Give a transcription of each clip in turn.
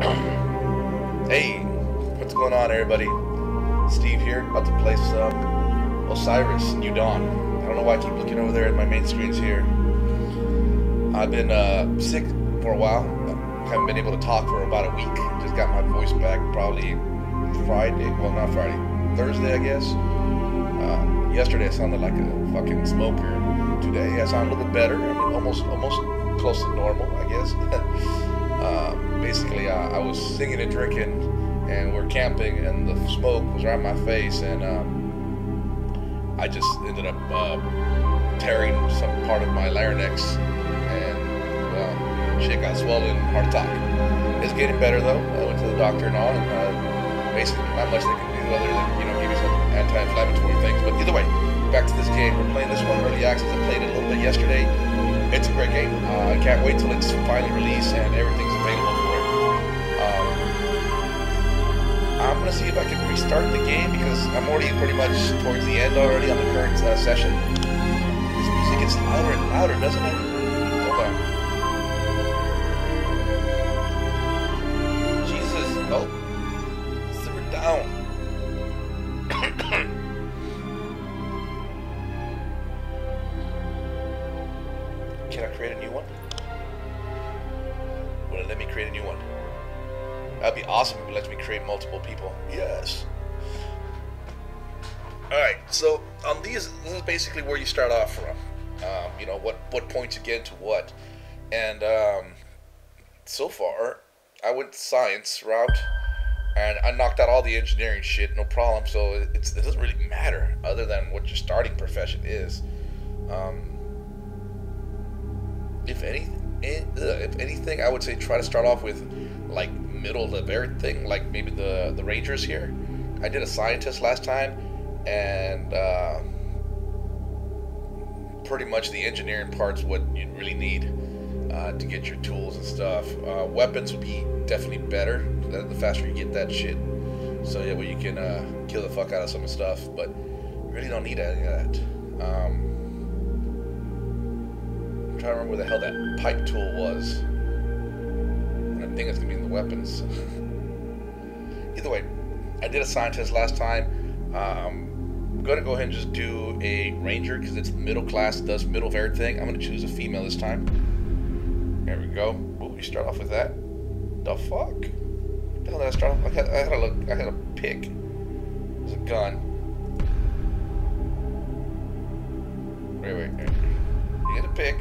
Hey, what's going on, everybody? Steve here, about to play some Osiris, New Dawn. I don't know why I keep looking over there at my main screens here. I've been sick for a while. Haven't been able to talk for about a week. Just got my voice back probably Friday. Well, not Friday. Thursday, I guess. Yesterday I sounded like a fucking smoker. Today I sound a little bit better. I mean, almost close to normal, I guess. Basically, I was singing and drinking, and we're camping, and the smoke was right in my face, and I just ended up tearing some part of my larynx, and well, shit got swollen, hard to talk. It's getting better though. I went to the doctor and all, and basically not much they can do other than give you some anti-inflammatory things. But either way, back to this game. We're playing this one early access. I played it a little bit yesterday. It's a great game. I can't wait till it's finally released and everything's available for it. I'm gonna see if I can restart the game because I'm already pretty much towards the end already on the current session. This music gets louder and louder, doesn't it? Hold on. Jesus! Oh, simmer down. Can I create a new one? Will it let me create a new one? That'd be awesome if it lets me create multiple people. Yes. Alright, so on these, this is basically where you start off from. You know, what points you get into what. And so far, I went science route, and I knocked out all the engineering shit, no problem. So it doesn't really matter other than what your starting profession is. If anything, I would say try to start off with like middle of everything, like maybe the Rangers here. I did a scientist last time, and pretty much the engineering part's what you really need to get your tools and stuff. Weapons would be definitely better the faster you get that shit. So yeah, well, you can kill the fuck out of some stuff, but you really don't need any of that. I'm trying to remember where the hell that pipe tool was. And I think it's gonna be in the weapons. Either way, I did a scientist last time. I'm gonna go ahead and just do a ranger because it's middle class, does middle of everything. I'm gonna choose a female this time. There we go. Ooh, we start off with that. The fuck? What the hell did I start off? I had a pick. There's a gun. Wait. You get a pick.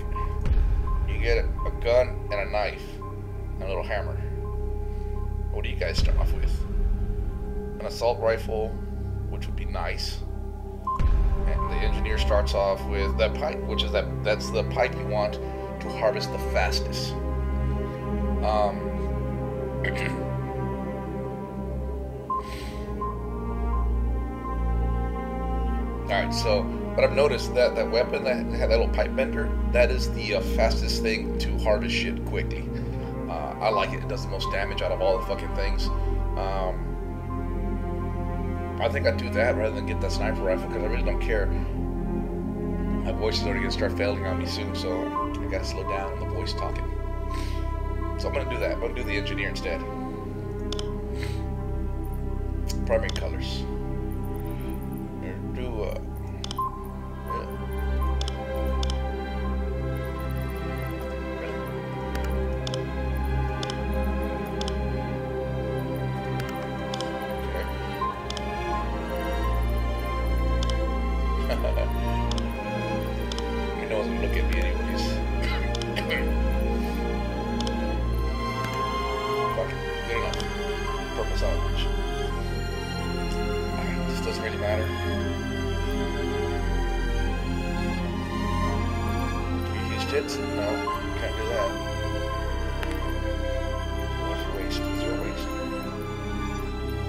You get a gun and a knife and a little hammer. What do you guys start off with? An assault rifle, which would be nice. And the engineer starts off with that pipe, which is that's the pipe you want to harvest the fastest. Alright, so but I've noticed that that weapon that had that little pipe bender, that is the fastest thing to harvest shit quickly. I like it. It does the most damage out of all the fucking things. I think I'd do that rather than get that sniper rifle because I really don't care. My voice is already going to start failing on me soon, so I got to slow down on the voice talking. So I'm going to do that. I'm going to do the engineer instead. Primary colors. Do look at me anyways. Fuck it, good enough. Purple sandwich. This doesn't really matter. Can you use tits? No, can't do that. What's your waist? Is there a waist?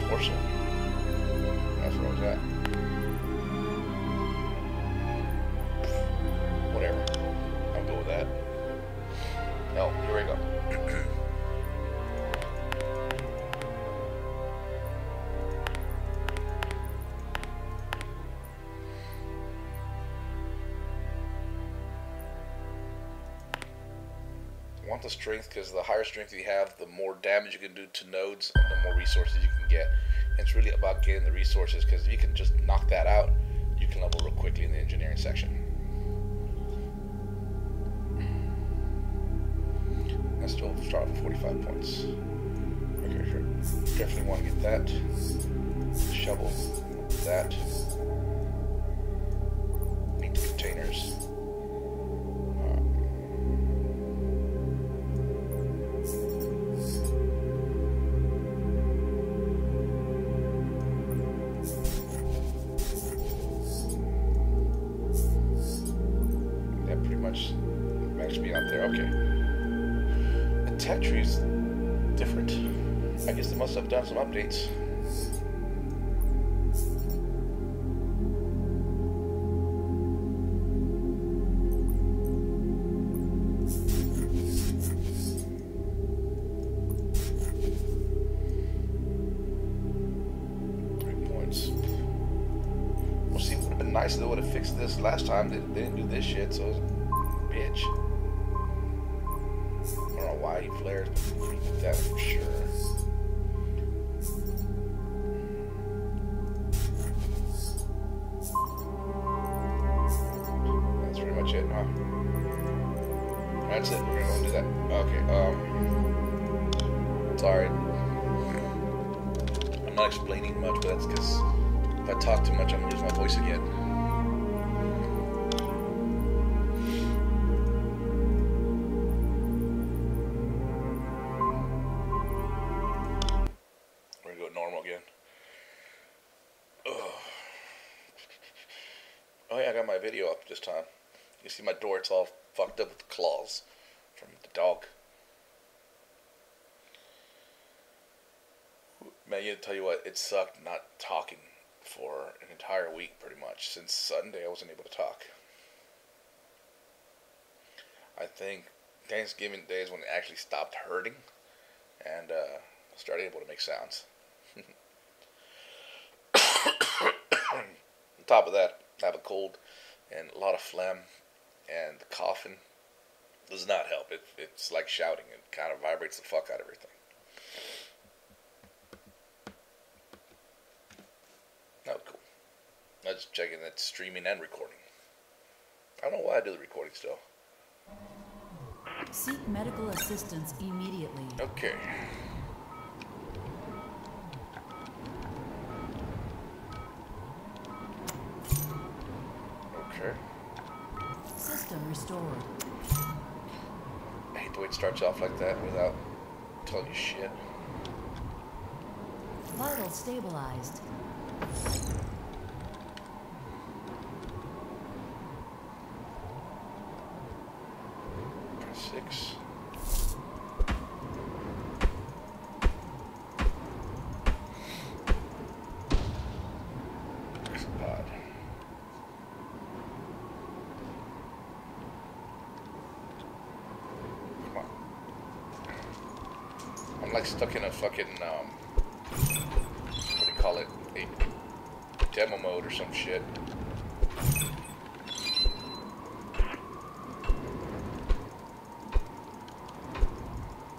Torso. That's where I was at. Whatever. I'll go with that. No, here we go. want the strength because the higher strength you have, the more damage you can do to nodes and the more resources you can get. And it's really about getting the resources, because if you can just knock that out, you can level real quickly in the engineering section. I still start with 45 points. Okay, sure. Definitely want to get that. Shovel. That. Need the containers. That pretty much maxed me out there. Okay. Tech tree's different. I guess they must have done some updates. Nice, they would have fixed this last time. They didn't do this shit, so it was a bitch. I don't know why he flares, but he did that for sure. That's pretty much it, huh? That's it. We're gonna go do that. Okay. Sorry. I'm not explaining much, but that's because if I talk too much, I'm gonna lose my voice again. We're gonna go normal again. Ugh. Oh yeah, I got my video up this time. You can see my door, it's all fucked up with the claws from the dog. Man, you tell you what, it sucked not talking for an entire week, pretty much. Since Sunday, I wasn't able to talk. I think Thanksgiving Day is when it actually stopped hurting, and started able to make sounds. On top of that, I have a cold and a lot of phlegm, and the coughing does not help. It's like shouting. It kind of vibrates the fuck out of everything. Oh, cool. I was checking that streaming and recording. I don't know why I do the recording still. Seek medical assistance immediately. Okay. Okay. System restored. I hate the way it starts off like that without telling you shit. Vital stabilized. 6. There's a pod. Come on. I'm like stuck in a fucking what do you call it? A demo mode or some shit.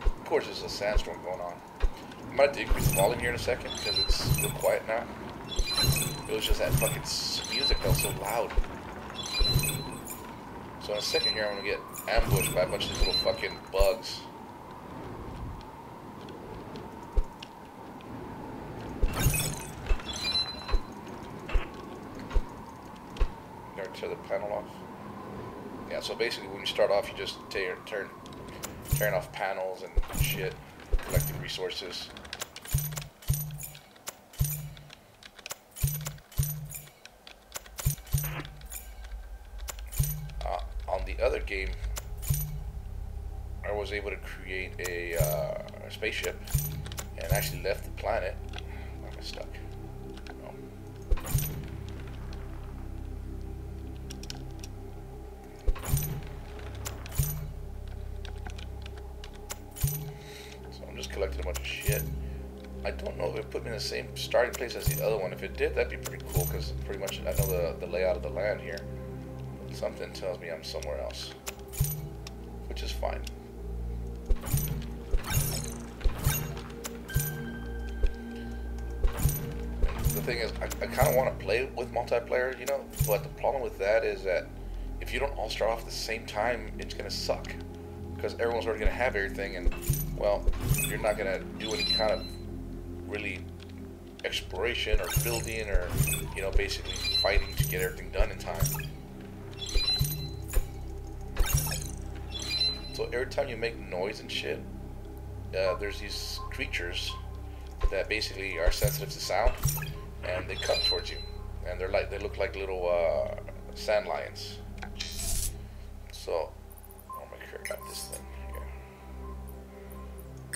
Of course, there's a sandstorm going on. I might have to increase the volume here in a second because it's real quiet now. It was just that fucking music that was so loud. So in a second here, I'm gonna get ambushed by a bunch of these little fucking bugs. Gotta tear the panel off. Yeah, so basically when you start off, you just tearing off panels and shit, collecting resources. On the other game, I was able to create a spaceship and actually left the planet. Why am I stuck? No. Collected a bunch of shit. I don't know if it put me in the same starting place as the other one. If it did, that'd be pretty cool because pretty much I know the layout of the land here. But something tells me I'm somewhere else, which is fine. the thing is, I kind of want to play with multiplayer, you know, but the problem with that is that if you don't all start off at the same time, it's going to suck. Because everyone's already going to have everything, and, well, you're not going to do any kind of really exploration or building or, you know, basically fighting to get everything done in time. So every time you make noise and shit, there's these creatures that basically are sensitive to sound, and they come towards you, and they look like little sand lions. So I'll make sure I got this thing here.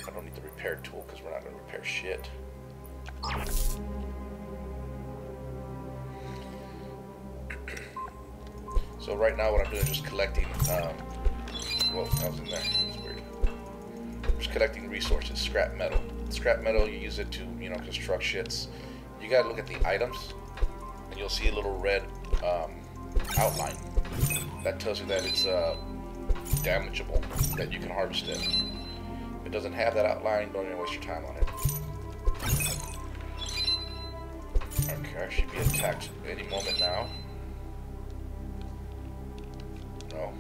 I don't need the repair tool because we're not going to repair shit. So right now what I'm doing is just collecting, well, I was in there, it's weird. Just collecting resources, scrap metal. Scrap metal, you use it to, you know, construct shits. You gotta look at the items, and you'll see a little red outline. That tells you that it's damageable, that you can harvest it. If it doesn't have that outline, don't even waste your time on it. Okay, I should be attacked any moment now. No.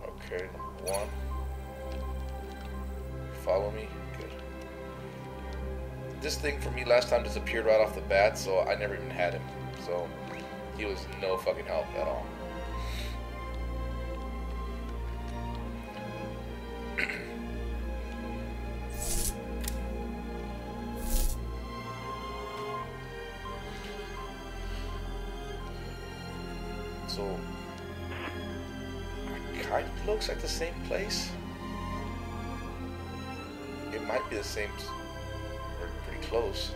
Okay, one. Follow me. Good. This thing for me last time disappeared right off the bat, so I never even had him. So he was no fucking help at all. So it kind of looks like the same place. It might be the same, or pretty close.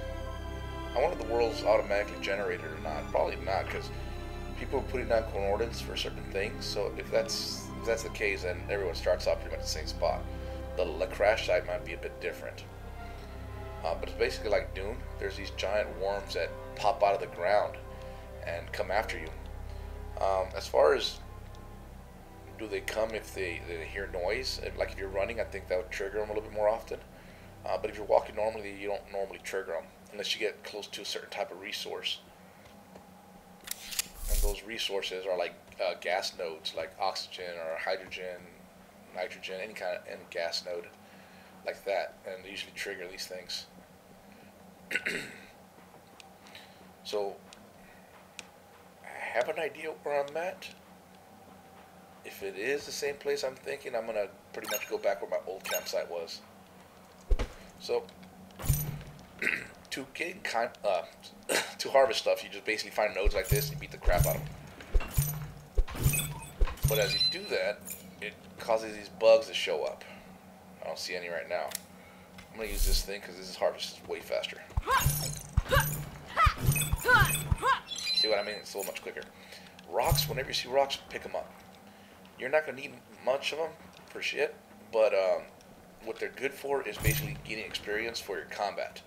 I wonder if the world's automatically generated or not. Probably not, because people are putting down coordinates for certain things. So if that's the case, then everyone starts off pretty much the same spot. The crash site might be a bit different. But it's basically like Dune. There's these giant worms that pop out of the ground and come after you. As far as do they come if they hear noise, like if you're running, I think that would trigger them a little bit more often. But if you're walking normally, you don't normally trigger them unless you get close to a certain type of resource. And those resources are like gas nodes, like oxygen or hydrogen, nitrogen, any kind of gas node like that, and they usually trigger these things. So I have an idea where I'm at. If it is the same place I'm thinking, I'm gonna pretty much go back where my old campsite was. So to get to harvest stuff, you just basically find nodes like this and beat the crap out of them. But as you do that, it causes these bugs to show up. I don't see any right now. I'm gonna use this thing because this harvest is way faster. See what I mean? It's so much quicker. Rocks, whenever you see rocks, pick them up. You're not going to need much of them for shit, but what they're good for is basically getting experience for your combat.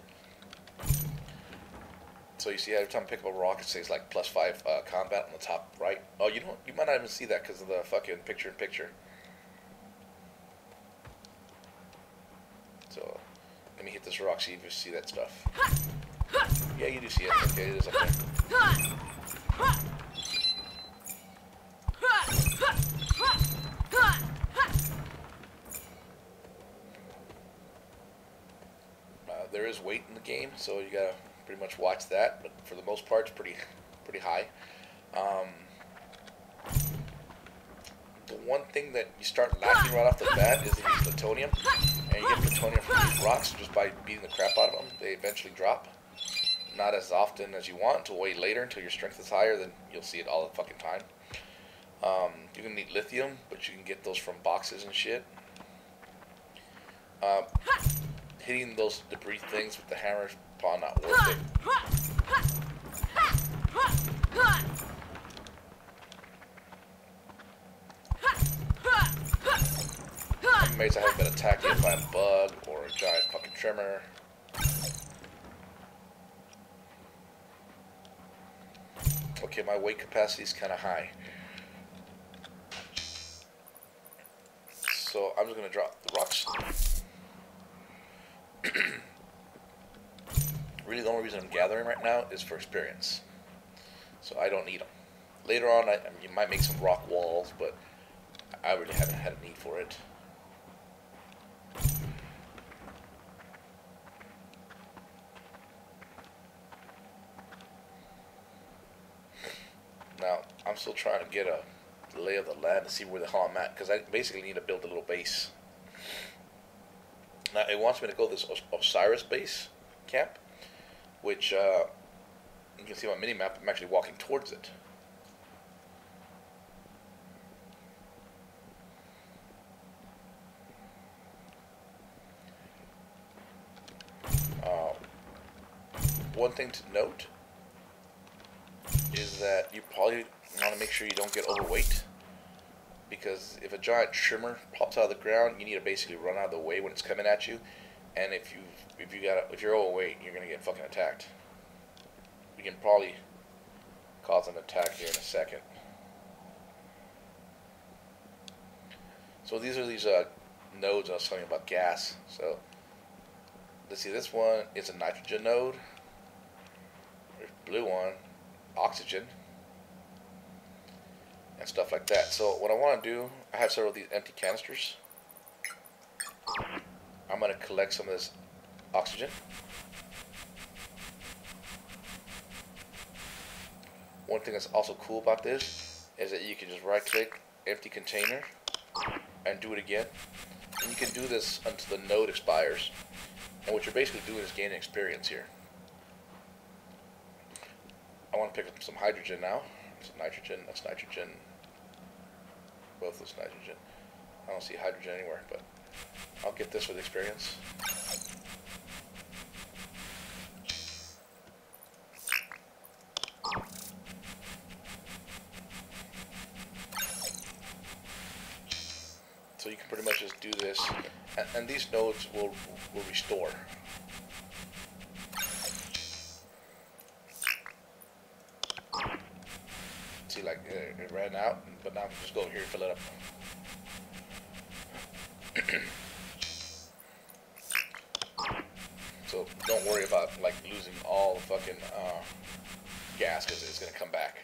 So you see every time I pick up a rock, it says like +5 combat on the top right. Oh, you might not even see that because of the fucking picture-in-picture. So let me hit this rock, see if you see that stuff. Yeah, you do see it. Okay, it is up there. There is weight in the game, so you gotta pretty much watch that. But for the most part, it's pretty high. The one thing that you start lacking right off the bat is the plutonium, and you get plutonium from these rocks just by beating the crap out of them. They eventually drop. Not as often as you want, until way later, until your strength is higher, then you'll see it all the fucking time. You can need lithium, but you can get those from boxes and shit. Hitting those debris things with the hammer is probably not worth it. I'm amazed I haven't been attacked yet by a bug or a giant fucking tremor. Okay, my weight capacity is kind of high. So I'm just going to drop the rocks. Really the only reason I'm gathering right now is for experience. So I don't need them. Later on, I mean, you might make some rock walls, but I really haven't had a need for it. Now, I'm still trying to get a lay of the land to see where the hell I'm at, because I basically need to build a little base. Now, it wants me to go to this Osiris base camp, which you can see on my mini-map, I'm actually walking towards it. One thing to note is that you probably want to make sure you don't get overweight, because if a giant shrimmer pops out of the ground, you need to basically run out of the way when it's coming at you. And if you're overweight, you're gonna get fucking attacked. We can probably cause an attack here in a second. So these are these nodes I was telling you about gas. So let's see, this one is a nitrogen node. There's a blue one, oxygen, and stuff like that. So what I want to do, I have several of these empty canisters. I'm going to collect some of this oxygen. One thing that's also cool about this is that you can just right click empty container and do it again. And you can do this until the node expires. And what you're basically doing is gaining experience here. I want to pick up some hydrogen now. It's nitrogen, that's nitrogen. Both those nitrogen. I don't see hydrogen anywhere, but I'll get this with experience. So you can pretty much just do this, and these nodes will restore. See, like it ran out, but now I can just go over here and fill it up. So don't worry about like losing all the fucking gas, because it's gonna come back.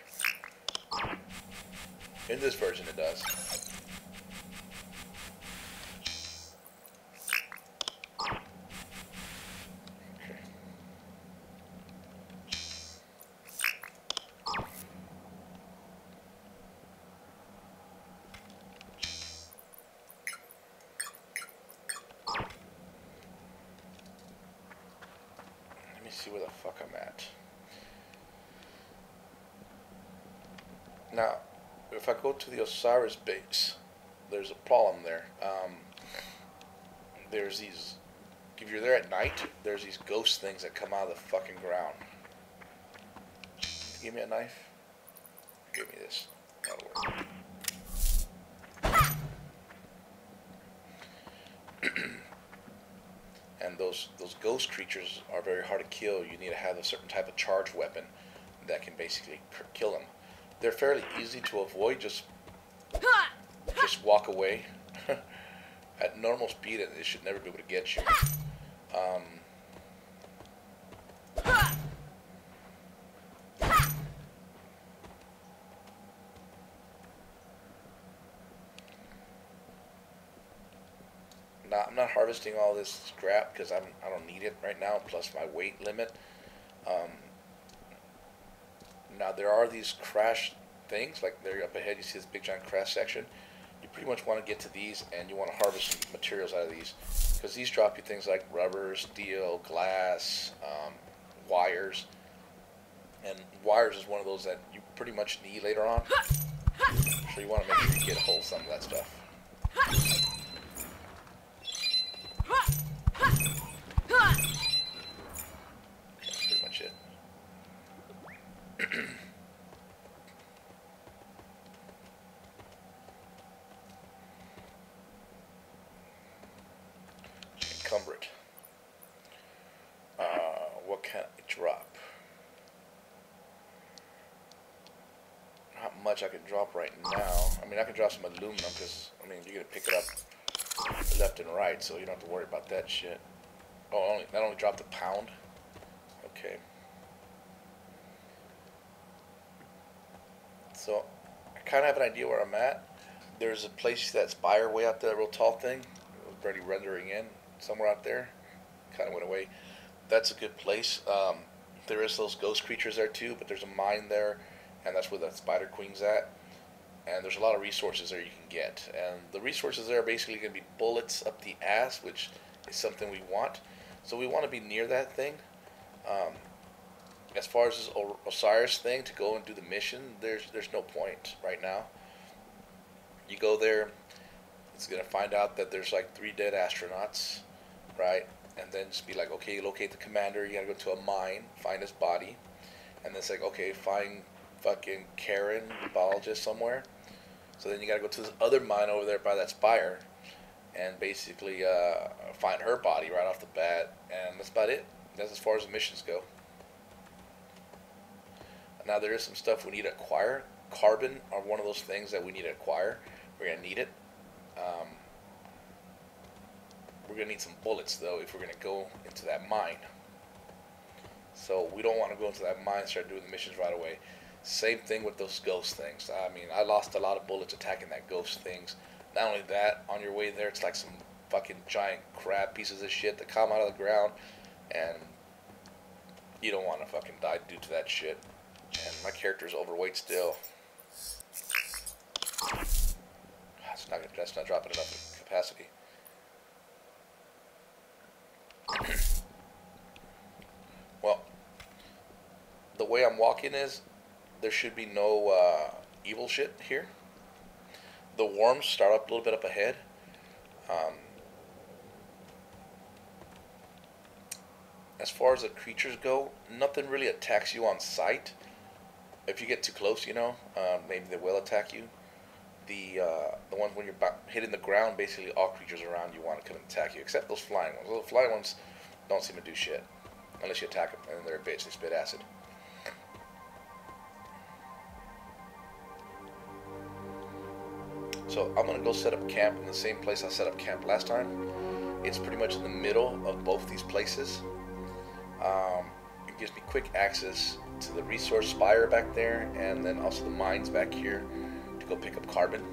In this version, it does. See where the fuck I'm at. Now, if I go to the Osiris base, there's a problem there. There's these, if you're there at night, there's these ghost things that come out of the fucking ground. Give me a knife. Give me this. That'll work. And those ghost creatures are very hard to kill. You need to have a certain type of charge weapon that can basically kill them. They're fairly easy to avoid. Just walk away. At normal speed, it should never be able to get you. I'm not harvesting all this scrap because I don't need it right now, plus my weight limit. Now there are these crash things, like there up ahead you see this big giant crash section. You pretty much want to get to these, and you want to harvest some materials out of these, because these drop you things like rubber, steel, glass, wires. And wires is one of those that you pretty much need later on. So you want to make sure you get a hold of some of that stuff. That's pretty much it. Encumber it. What can I drop? Not much I can drop right now. I mean, I can drop some aluminum because, I mean, you're going to pick it up left and right, so you don't have to worry about that shit. Oh, that only dropped a pound. Okay. So I kind of have an idea where I'm at. There's a place, that spire way out there, real tall thing. It was already rendering in somewhere out there. Kind of went away. That's a good place. There is those ghost creatures there too, but there's a mine there, and that's where the spider queen's at. And there's a lot of resources there you can get. And the resources there are basically going to be bullets up the ass, which is something we want. So we want to be near that thing. As far as this Osiris thing, to go and do the mission, there's no point right now. You go there, it's going to find out that there's like 3 dead astronauts, right? And then just be like, okay, locate the commander, you got to go to a mine, find his body. And then it's like, okay, find fucking Karen, the biologist, somewhere. So then you got to go to this other mine over there by that spire and basically find her body right off the bat. And that's about it. That's as far as the missions go. Now there is some stuff we need to acquire. Carbon are one of those things that we need to acquire. We're going to need it. We're going to need some bullets, though, if we're going to go into that mine. So we don't want to go into that mine and start doing the missions right away. Same thing with those ghost things. I mean, I lost a lot of bullets attacking that ghost things. Not only that, on your way there, it's like some fucking giant crab pieces of shit that come out of the ground. And you don't want to fucking die due to that shit. And my character's overweight still. That's not dropping enough capacity. Well, the way I'm walking is there should be no evil shit here. The worms start up a little bit up ahead. As far as the creatures go, nothing really attacks you on sight. If you get too close, you know, maybe they will attack you. The ones when you're hitting the ground, basically all creatures around you want to come and attack you, except those flying ones. Well, the flying ones don't seem to do shit unless you attack them, and they're a bitch. They spit acid. So I'm gonna go set up camp in the same place I set up camp last time. It's pretty much in the middle of both these places. It gives me quick access to the resource spire back there, and then also the mines back here to go pick up carbon.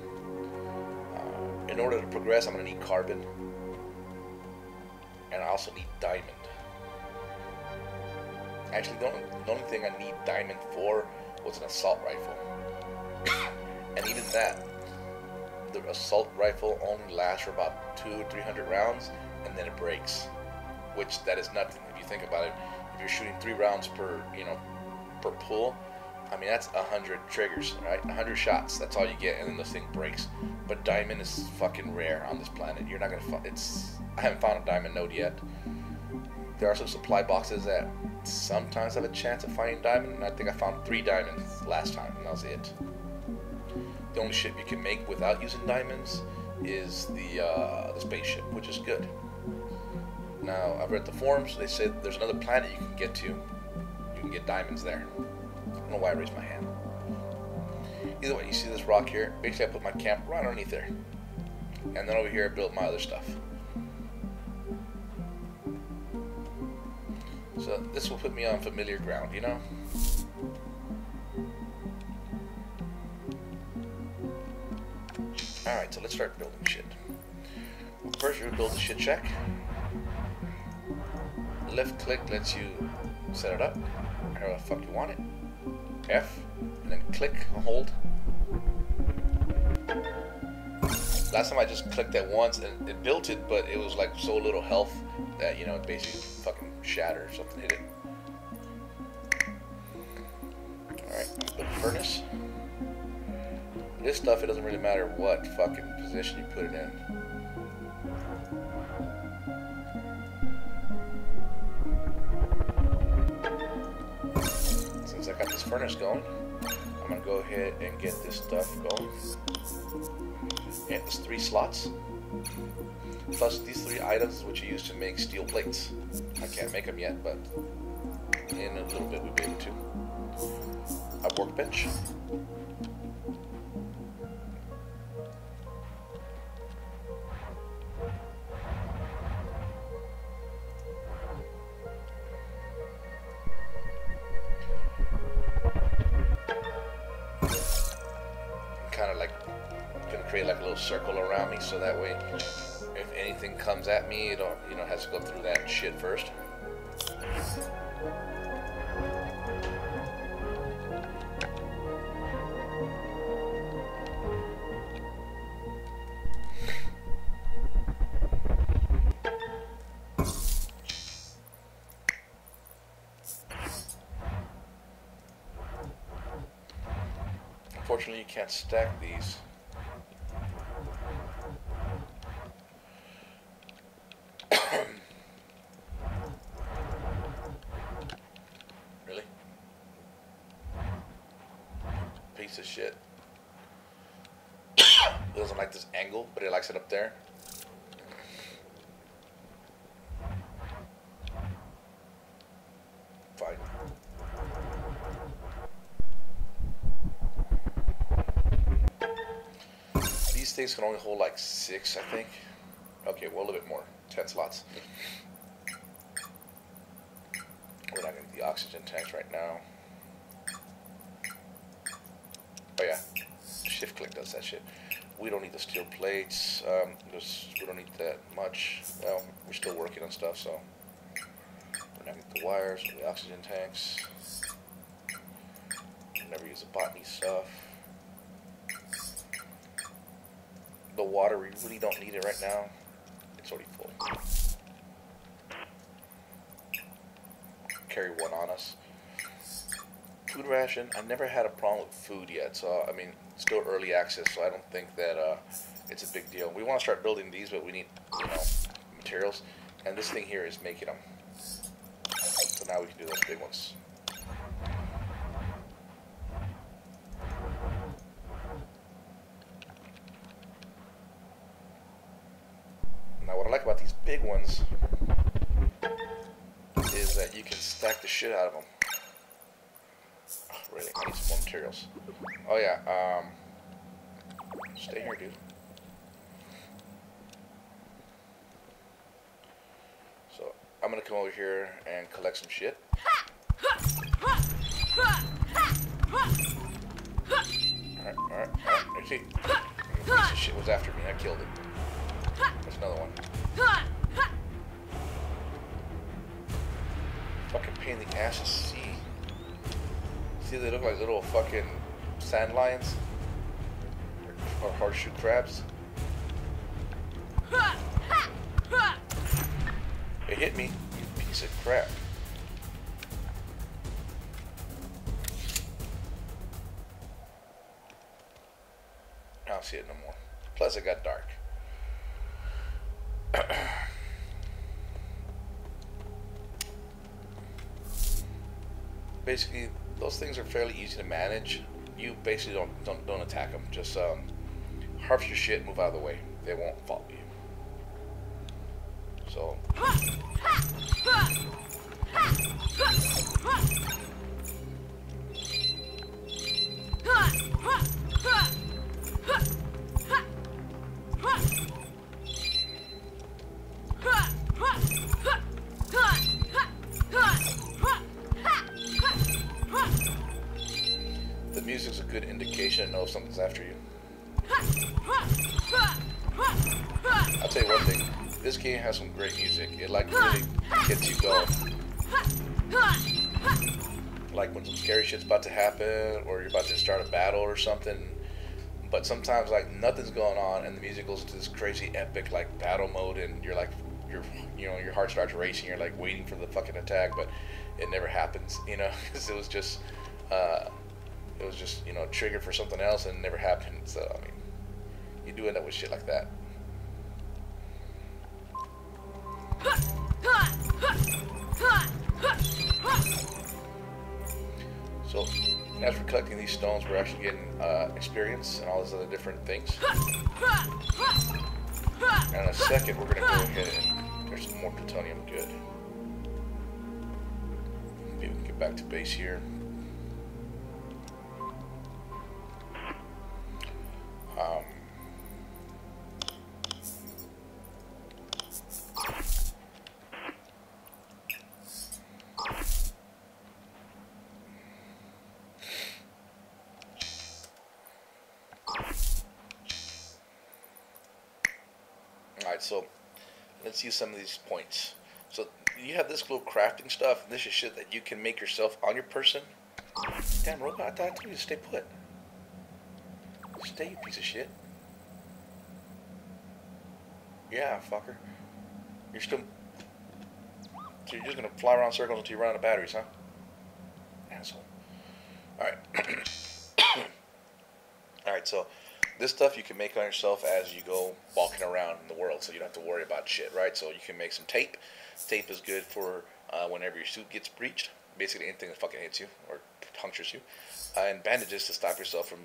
In order to progress, I'm going to need carbon, and I also need diamond. Actually, the only thing I need diamond for was an assault rifle. And even that, the assault rifle only lasts for about 200 or 300 rounds, and then it breaks. Which, that is nothing if you think about it. If you're shooting 3 rounds per, per pull, I mean, that's 100 triggers, right? 100 shots, that's all you get, and then this thing breaks. But diamond is fucking rare on this planet. You're not gonna I haven't found a diamond node yet. There are some supply boxes that sometimes have a chance of finding diamond, and I think I found 3 diamonds last time, and that was it. The only ship you can make without using diamonds is the spaceship, which is good. Now, I've read the forums, they say there's another planet you can get to. You can get diamonds there. I don't know why I raised my hand. Either way, you see this rock here? Basically, I put my camp right underneath there. And then over here, I built my other stuff. So, this will put me on familiar ground, you know? Alright, so let's start building shit. First, we're going to build the shit shack. Left click lets you set it up however the fuck you want it. F, and then click and hold. Last time I just clicked that once and it built it, but it was like so little health that, it basically fucking shattered or something hit it. Alright, let's build a furnace. This stuff, it doesn't really matter what fucking position you put it in. Since I got this furnace going, I'm gonna go ahead and get this stuff going. And there's 3 slots. Plus these 3 items which you use to make steel plates. I can't make them yet, but in a little bit we'll be able to. A workbench. create like a little circle around me, so that way if anything comes at me, it don't, you know, has to go through that shit first. Unfortunately, you can't stack these. Really? Piece of shit. It doesn't like this angle, but it likes it up there. Fine. These things can only hold like 6, I think. Okay, well, a little bit more. 10 slots. We're not going to get the oxygen tanks right now. Oh yeah, shift click does that shit. We don't need the steel plates. We don't need that much. Well, we're still working on stuff, so we're not going to get the wires or the oxygen tanks. Never use the botany stuff. The water, we really don't need it right now. It's already full. Carry one on us. Food ration. I've never had a problem with food yet, so I mean, it's still early access, so I don't think that it's a big deal. We want to start building these, but we need, you know, materials, and this thing here is making them. So now we can do those big ones. Now, what I like about these big ones is that you can stack the shit out of them. Oh, really, I need some more materials. Oh yeah, stay here, dude. So, I'm gonna come over here and collect some shit. Alright. You see, piece of shit was after me, I killed it. There's another one. Fucking pain in the ass to see. See, they look like little fucking sand lions or horseshoe crabs. It hit me, you piece of crap. I don't see it no more. Plus, it got dark. Basically, those things are fairly easy to manage. You basically don't attack them. Just harvest your shit, move out of the way. They won't follow you. So. The music's a good indication to know if something's after you. I'll tell you one thing, this game has some great music. It like really gets you going. Like when some scary shit's about to happen, or you're about to start a battle or something. But sometimes like nothing's going on, and the music goes into this crazy epic like battle mode, and you're like, your heart starts racing. You're like waiting for the fucking attack, but it never happens. You know, because it was just, you know, triggered for something else, and it never happened. So I mean, you do end up with shit like that. So, as we're collecting these stones, we're actually getting experience and all these other different things. And in a second, we're going to go ahead and there's some more plutonium. Good. Maybe we can get back to base here. Alright, so let's use some of these points. So you have this little crafting stuff, and this is shit that you can make yourself on your person. Damn, robot, I thought I told you to stay put. Stay, you piece of shit. Yeah, fucker. You're still... So you're just gonna fly around circles until you run out of batteries, huh? Asshole. Alright. Alright, so this stuff you can make on yourself as you go walking around in the world, so you don't have to worry about shit, right? So you can make some tape. Tape is good for whenever your suit gets breached. Basically anything that fucking hits you or punctures you. And bandages to stop yourself from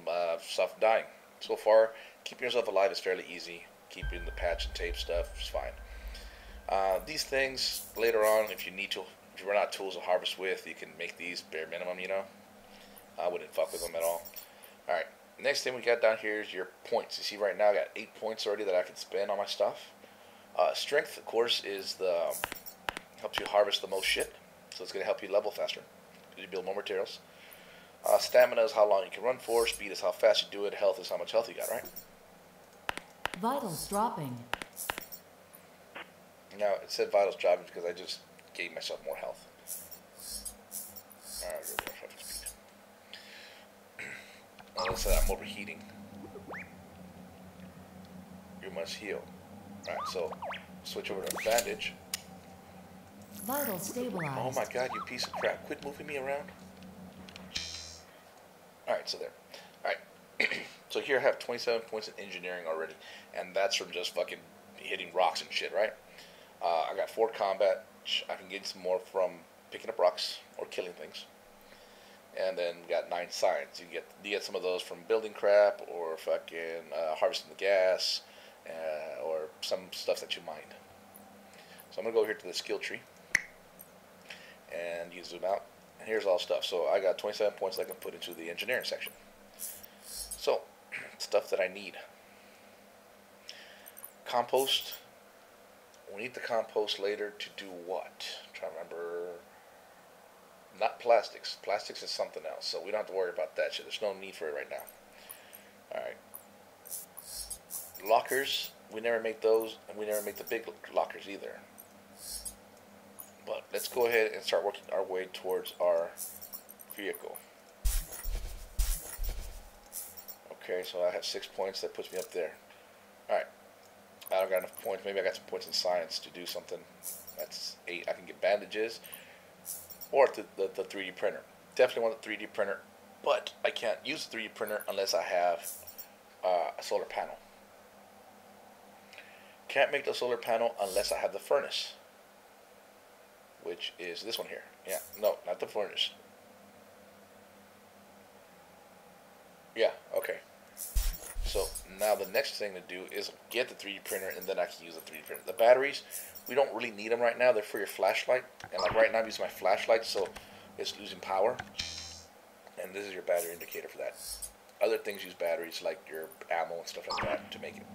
dying. So far, keeping yourself alive is fairly easy. Keeping the patch and tape stuff is fine. These things, later on, if you need to, if you run out of tools to harvest with, you can make these bare minimum, you know. I wouldn't fuck with them at all. Alright, next thing we got down here is your points. You see right now I got 8 points already that I can spend on my stuff. Strength, of course, is the helps you harvest the most shit. So it's going to help you level faster. You build more materials. Stamina is how long you can run for. Speed is how fast you do it. Health is how much health you got, right? Vitals dropping. Now, it said vitals dropping because I just gave myself more health. Alright, go more traffic speed. Now, let's say I'm overheating. You must heal. Alright, so switch over to bandage. Vitals stabilized. Oh my god, you piece of crap. Quit moving me around. Alright, so there. Alright. So here I have 27 points in engineering already. And that's from just fucking hitting rocks and shit, right? I got 4 combat. I can get some more from picking up rocks or killing things. And then we got 9 science. You get some of those from building crap or fucking harvesting the gas or some stuff that you mine. So I'm going to go here to the skill tree. And you zoom out. And here's all stuff. So I got 27 points that I can put into the engineering section. So, stuff that I need. Compost. We need the compost later to do what? I'm trying to remember. Not plastics. Plastics is something else. So we don't have to worry about that shit. There's no need for it right now. Alright. Lockers. We never make those. And we never make the big lockers either. But let's go ahead and start working our way towards our vehicle. Okay, so I have 6 points. That puts me up there. Alright. I don't got enough points. Maybe I got some points in science to do something. That's 8. I can get bandages. Or the 3D printer. Definitely want the 3D printer. But I can't use the 3D printer unless I have a solar panel. Can't make the solar panel unless I have the furnace. Which is this one here. Yeah, no, not the furnace. Yeah, okay. So now the next thing to do is get the 3D printer, and then I can use the 3D printer. The batteries, we don't really need them right now. They're for your flashlight. And like right now I'm using my flashlight, so it's losing power. And this is your battery indicator for that. Other things use batteries like your ammo and stuff like that to make it.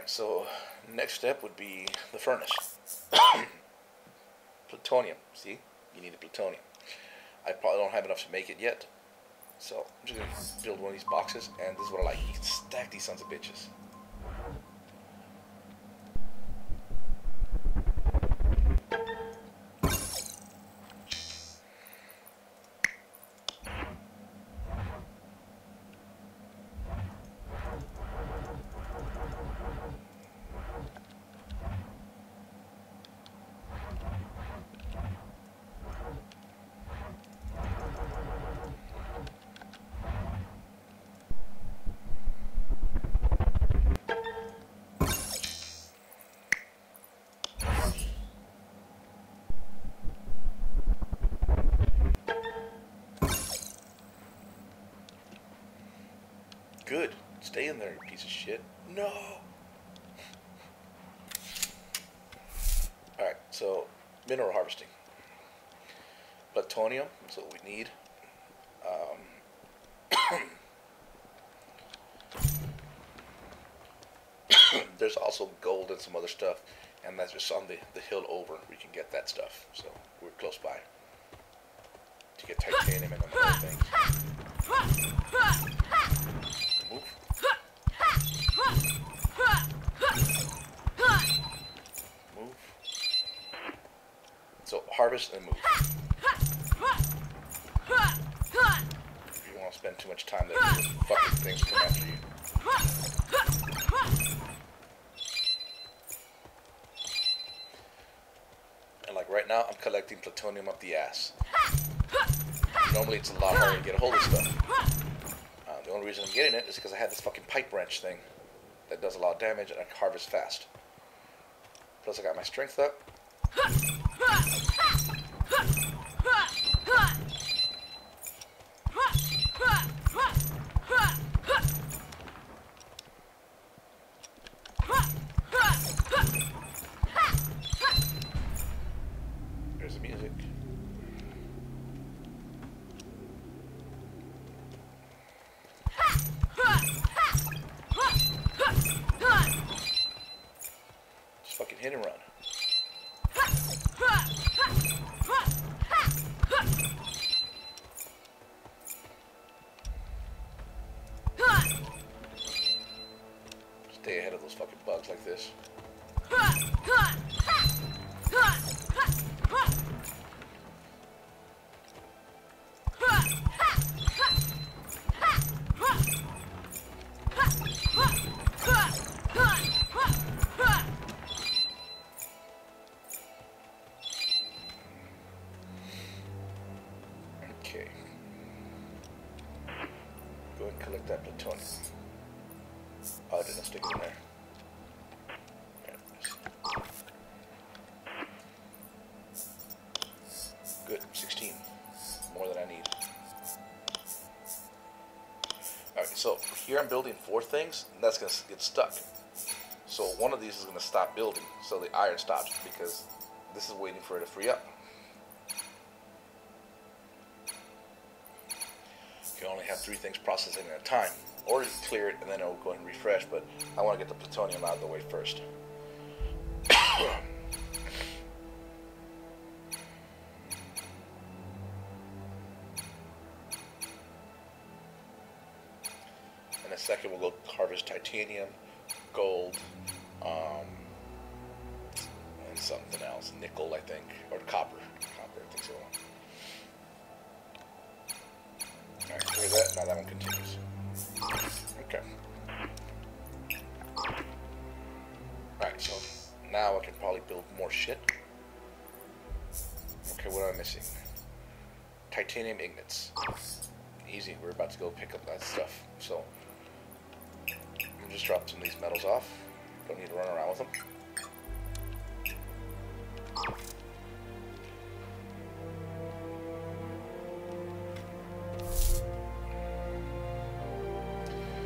So next step would be the furnace. Plutonium. See? You need a plutonium. I probably don't have enough to make it yet. So I'm just going to build one of these boxes. And this is what I like. You can stack these sons of bitches. Good. Stay in there, you piece of shit. No! Alright, so mineral harvesting. Plutonium, that's what we need. also gold and some other stuff, and that's just on the hill over. We can get that stuff, so we're close by to get titanium and other things. Move. Move. So harvest and move. If you want to spend too much time there, those fucking things come after you. And like right now, I'm collecting plutonium up the ass. Normally it's a lot harder to get a hold of stuff. The only reason I'm getting it is because I had this fucking pipe wrench thing that does a lot of damage and I can harvest fast. Plus I got my strength up. There's the music. Just fucking hit and run. Stay ahead of those fucking bugs like this. Okay. Go ahead and collect that plutonium. Oh, I didn't stick it in there. Good, 16. More than I need. Alright, so here I'm building 4 things, and that's going to get stuck. So one of these is going to stop building, so the iron stops, because this is waiting for it to free up. You can only have 3 things processing at a time. Or you can clear it and then it'll go and refresh, but I want to get the plutonium out of the way first. In a second we'll go harvest titanium, gold, and something else, nickel I think, or copper. Copper, I think so. Alright, clear that, now that one continues. Okay. Alright, so now I can probably build more shit. Okay, what am I missing? Titanium ingots. Easy, we're about to go pick up that stuff. So, I'm just drop some of these metals off. Don't need to run around with them.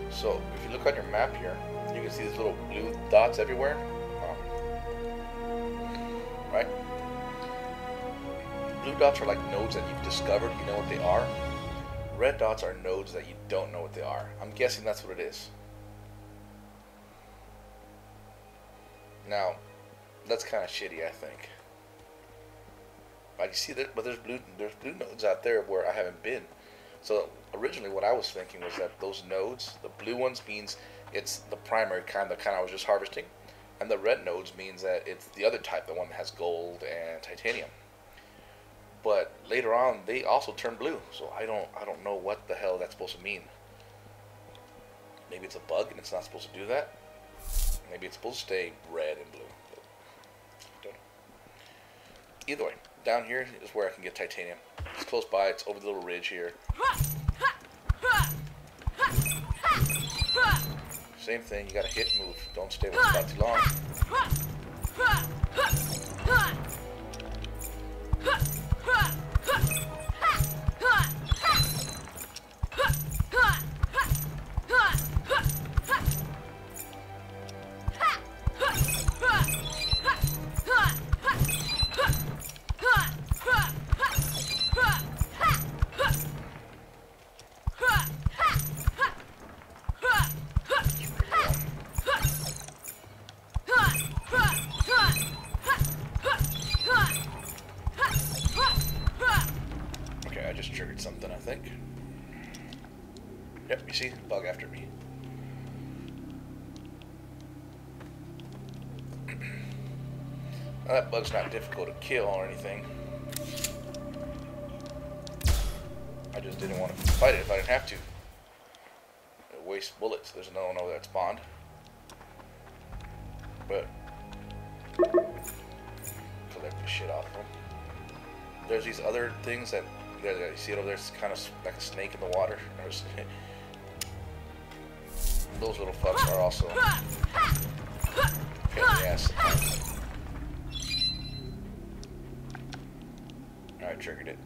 So, if you look on your map here, you can see these little blue dots everywhere. Right? Blue dots are like nodes that you've discovered, you know what they are. Red dots are nodes that you don't know what they are. I'm guessing that's what it is. Now, that's kind of shitty, I think. I can see that, but there's blue nodes out there where I haven't been. So originally what I was thinking was that those nodes, the blue ones means it's the primary kind, the kind I was just harvesting, and the red nodes means that it's the other type, the one that has gold and titanium. But later on they also turn blue, so I don't know what the hell that's supposed to mean. Maybe it's a bug and it's not supposed to do that. Maybe it's supposed to stay red and blue. But don't know. Either way, down here is where I can get titanium. It's close by, it's over the little ridge here. Same thing, you gotta hit and move. Don't stay with the spot too long. Yep, you see? Bug after me. Now, that bug's not difficult to kill or anything. I just didn't want to fight it if I didn't have to. It wastes bullets. There's no one over there that spawned. But collect the shit off them. There's these other things that you see it over there. It's kind of like a snake in the water. Those little fucks are also pain in the ass. Alright, triggered it.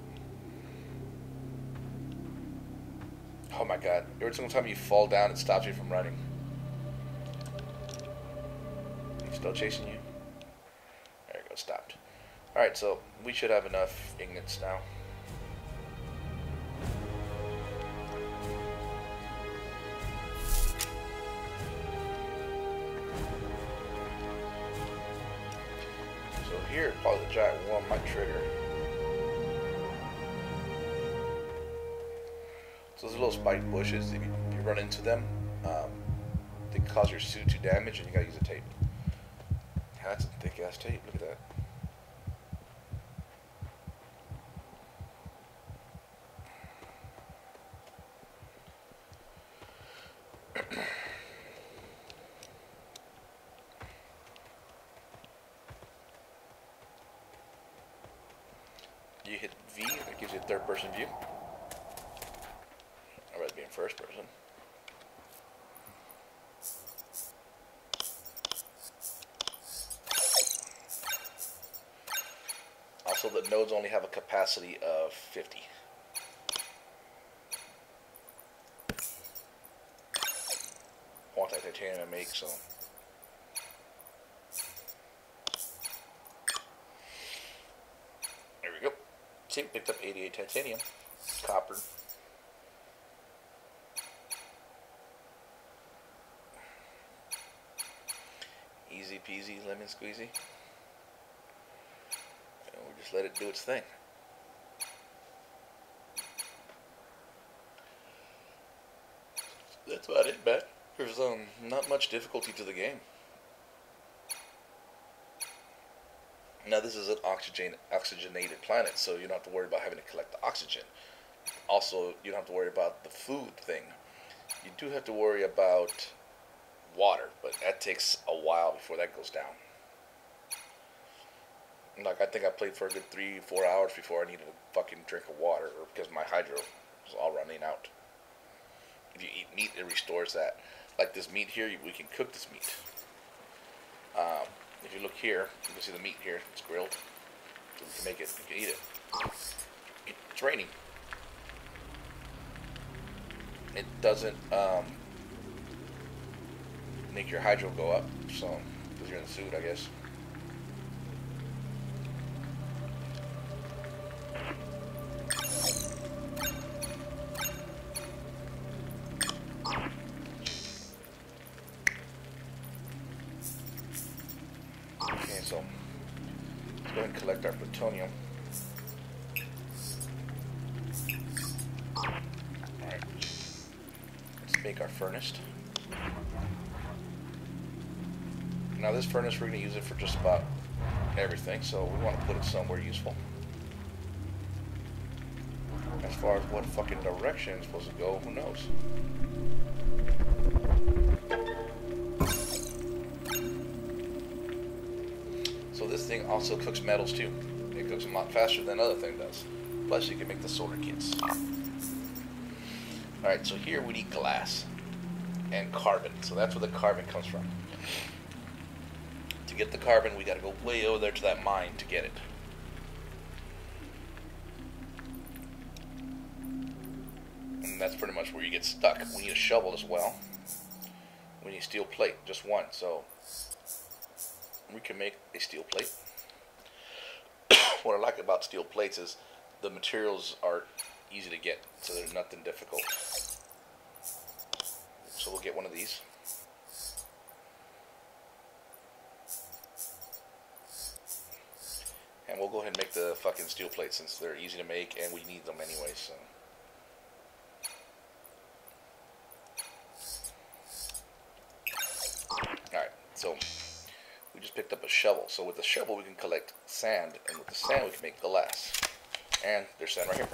Oh my god. Every single time you fall down, it stops you from running. Still chasing you? There you go, stopped. Alright, so we should have enough ingots now. So here, probably the giant one might trigger. So those little spiked bushes, if you run into them, they cause your suit to damage, and you gotta use a tape. That's a thick ass tape, look at that. You hit V, it gives you a third person view. I'd rather be in first person. Also, the nodes only have a capacity of 50. I want that titanium to make, so. There we go. See, picked up 88 titanium. Copper. Easy peasy, lemon squeezy. And we'll just let it do its thing. That's about it, man. There's not much difficulty to the game. Now this is an oxygenated planet, so you don't have to worry about having to collect the oxygen. Also, you don't have to worry about the food thing. You do have to worry about water, but that takes a while before that goes down. Like, I think I played for a good 3-4 hours before I needed a fucking drink of water, or because my hydro was all running out. If you eat meat, it restores that. Like this meat here, we can cook this meat. If you look here, you can see the meat here. It's grilled. So we can make it. You can eat it. It's raining. It doesn't make your hydro go up, so because you're in the suit, I guess. Okay, so let's go ahead and collect our plutonium. Alright. Let's make our furnace. Now this furnace, we're going to use it for just about everything, so we want to put it somewhere useful. As far as what fucking direction it's supposed to go, who knows? So this thing also cooks metals too. It cooks them a lot faster than other thing does. Plus you can make the solar kits. Alright, so here we need glass and carbon. So that's where the carbon comes from. To get the carbon, we gotta go way over there to that mine to get it. And that's pretty much where you get stuck. We need a shovel as well. We need steel plate, just one. So we can make a steel plate. What I like about steel plates is the materials are easy to get, so there's nothing difficult. So we'll get one of these. And we'll go ahead and make the fucking steel plates since they're easy to make and we need them anyway, so. So with the shovel we can collect sand, and with the sand we can make glass. And there's sand right here.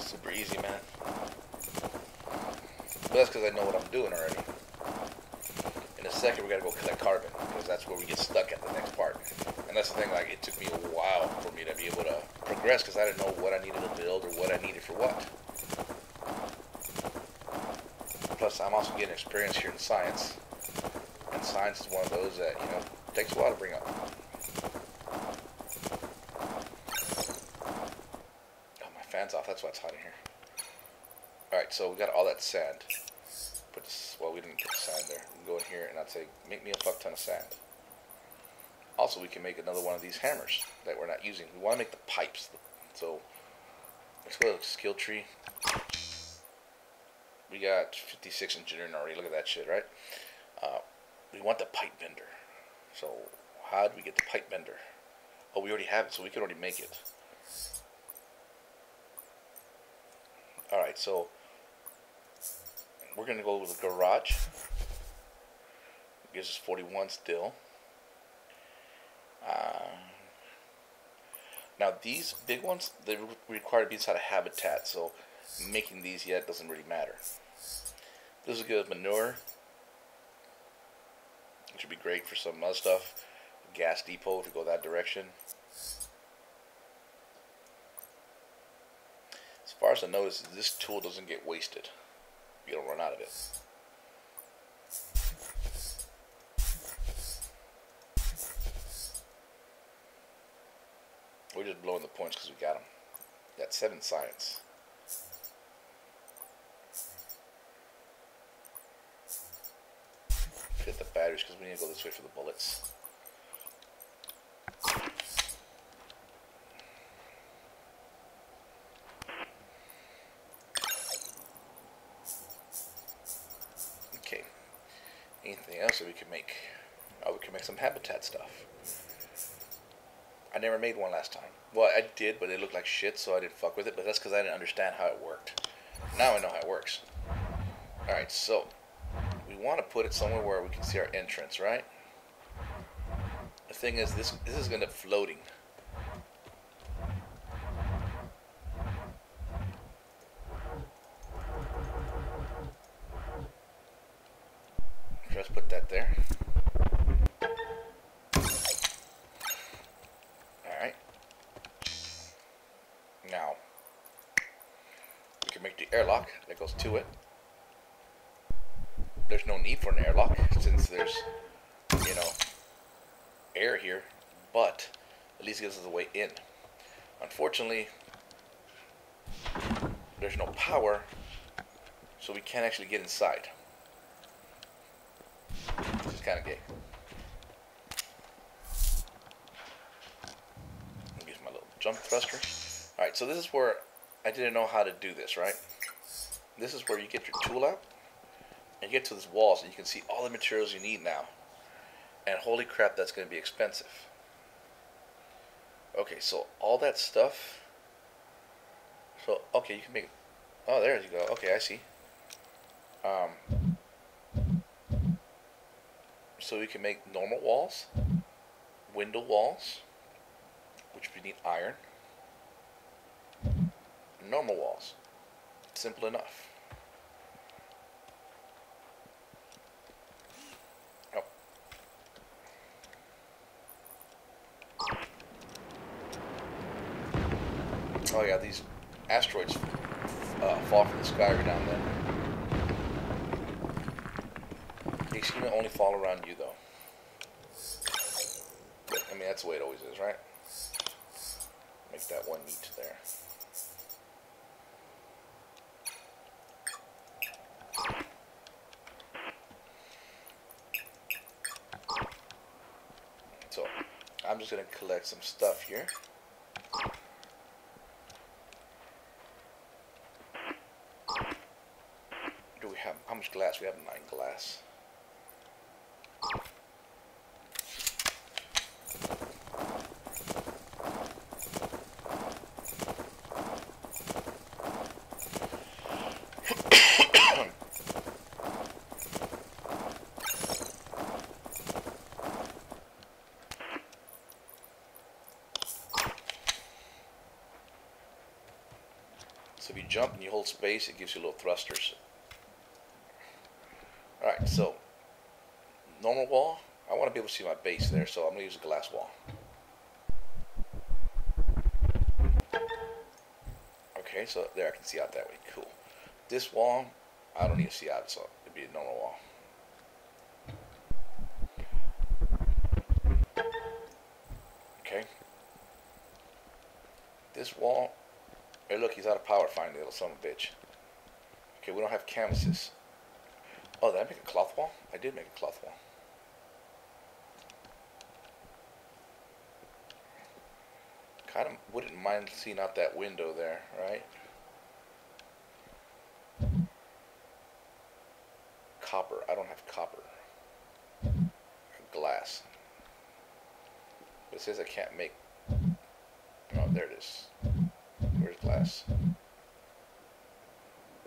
Super easy, man. But that's because I know what I'm doing already. In a second we gotta go collect carbon, because that's where we get stuck at the next part. And that's the thing, like, it took me a while for me to be able to progress, because I didn't know what I needed to build or what I needed for what. Plus, I'm also getting experience here in science. And science is one of those that, you know, takes a while to bring up. Oh, my fan's off. That's why it's hot in here. Alright, so we got all that sand. Put this, well, we didn't put the sand there. We can go in here and I'd say, make me a fuck ton of sand. Also, we can make another one of these hammers that we're not using. We want to make the pipes. So, let's go to the skill tree. We got 56 engineering already. Look at that shit, right? We want the pipe bender. So, how do we get the pipe bender? Oh, we already have it, so we can already make it. Alright, so we're going to go with the garage. It gives us 41 still. Now these big ones, they require to be inside a habitat, so making these yet doesn't really matter. This is good manure, which would be great for some other stuff. Gas depot if you go that direction. As far as I notice, this tool doesn't get wasted. You don't run out of it. We're just blowing the points because we got them. Got 7 science. Hit the batteries because we need to go this way for the bullets. Okay. Anything else that we can make? Oh, we can make some habitat stuff. I never made one last time. Well, I did, but it looked like shit, so I didn't fuck with it. But that's because I didn't understand how it worked. Now I know how it works. Alright, so we want to put it somewhere where we can see our entrance, right? The thing is, this is going to be floating. Just put that there. Alright. Now, we can make the airlock that goes to it. There's no need for an airlock since there's, you know, air here, but at least it gives us a way in. Unfortunately, there's no power, so we can't actually get inside. Which is kind of gay. Use my little jump thruster. Alright, so this is where I didn't know how to do this, right? This is where you get your tool out and you get to this walls and you can see all the materials you need now. And holy crap, that's going to be expensive. Okay, so all that stuff. So, okay, you can make. Oh, there you go. Okay, I see. So we can make normal walls, window walls, which we need iron, normal walls. Simple enough. Oh. Oh yeah, these asteroids fall from the sky every now and then. They seem to only fall around you though. But, I mean, that's the way it always is, right? Make that one meet there. So, I'm just going to collect some stuff here. Do we have, how much glass? We have 9 glass. So if you jump and you hold space, it gives you little thrusters. Alright, so normal wall. I want to be able to see my base there, so I'm going to use a glass wall. Okay, so there I can see out that way. Cool. This wall, I don't need to see out, so it'd be a normal wall. Okay. This wall, hey look, he's out of power finally, little son of a bitch. Okay, we don't have canvases. Oh, did I make a cloth wall? I did make a cloth wall. Kind of wouldn't mind seeing out that window there, right? Copper. I don't have copper. Glass. But it says I can't make... Oh, there it is. Where's glass?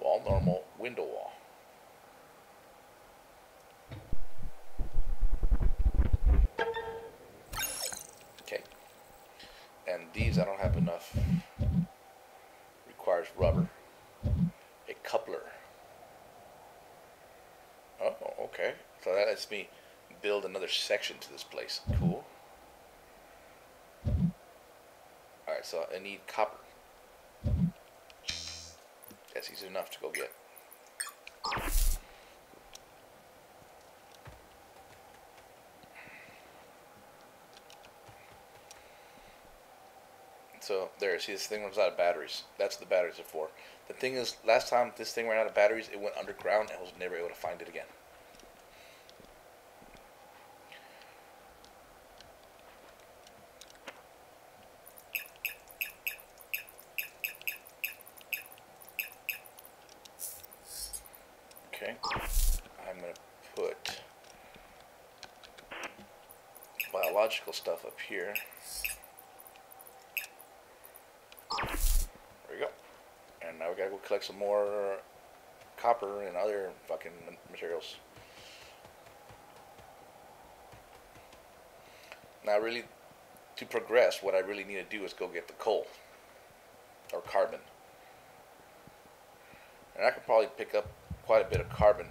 Wall normal. Window wall. Okay. And these I don't have enough. Requires rubber. A coupler. Oh, okay. So that lets me build another section to this place. Cool. Alright, so I need copper. That's easy enough to go get. So there, see this thing runs out of batteries. That's what the batteries are for. The thing is, last time this thing ran out of batteries, it went underground and I was never able to find it again. Okay, I'm going to put biological stuff up here. There we go. And now we gotta go collect some more copper and other fucking materials. Now really, to progress, what I really need to do is go get the coal. Or carbon. And I could probably pick up quite a bit of carbon.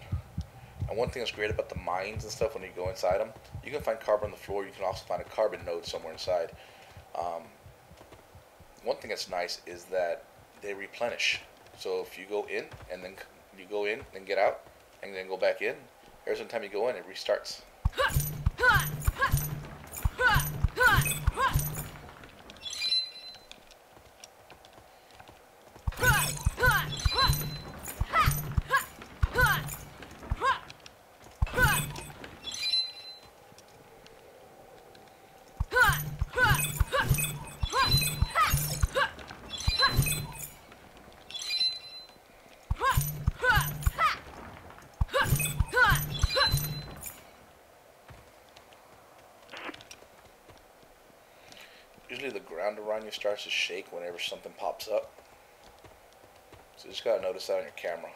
And one thing that's great about the mines and stuff, when you go inside them, you can find carbon on the floor. You can also find a carbon node somewhere inside. One thing that's nice is that they replenish. So if you go in and then you go in, then get out, and then go back in, every time you go in, it restarts. Usually the ground around you starts to shake whenever something pops up. So you just gotta notice that on your camera.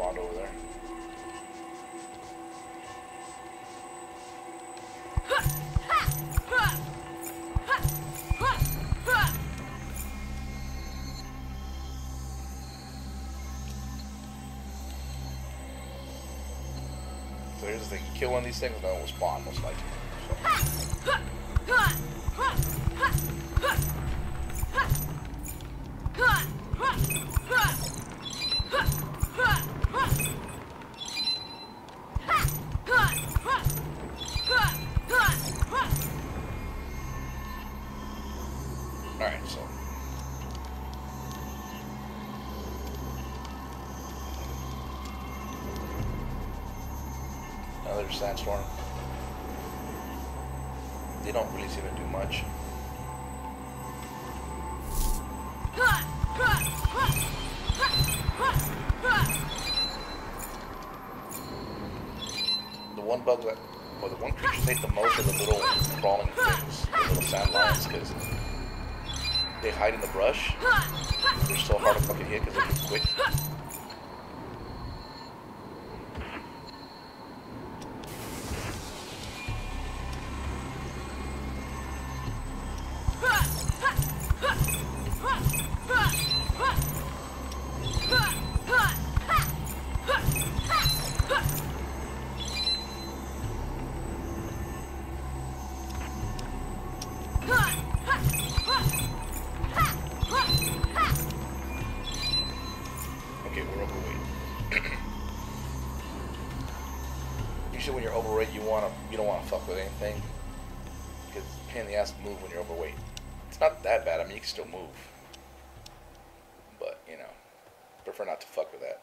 Over there. So here's the thing, you kill one of these things and then it will spawn most likely. So. Alright, so another sandstorm. They don't really seem to do much. one bug that, or the one creature I hate the most are the little crawling things, the little sand lions, because they hide in the brush. They're so hard to fucking hit because they move quick. Okay, we're overweight. Usually when you're overweight, you don't wanna fuck with anything, because it's a pain in the ass to move when you're overweight. It's not that bad. I mean, you can still move, but you know, prefer not to fuck with that.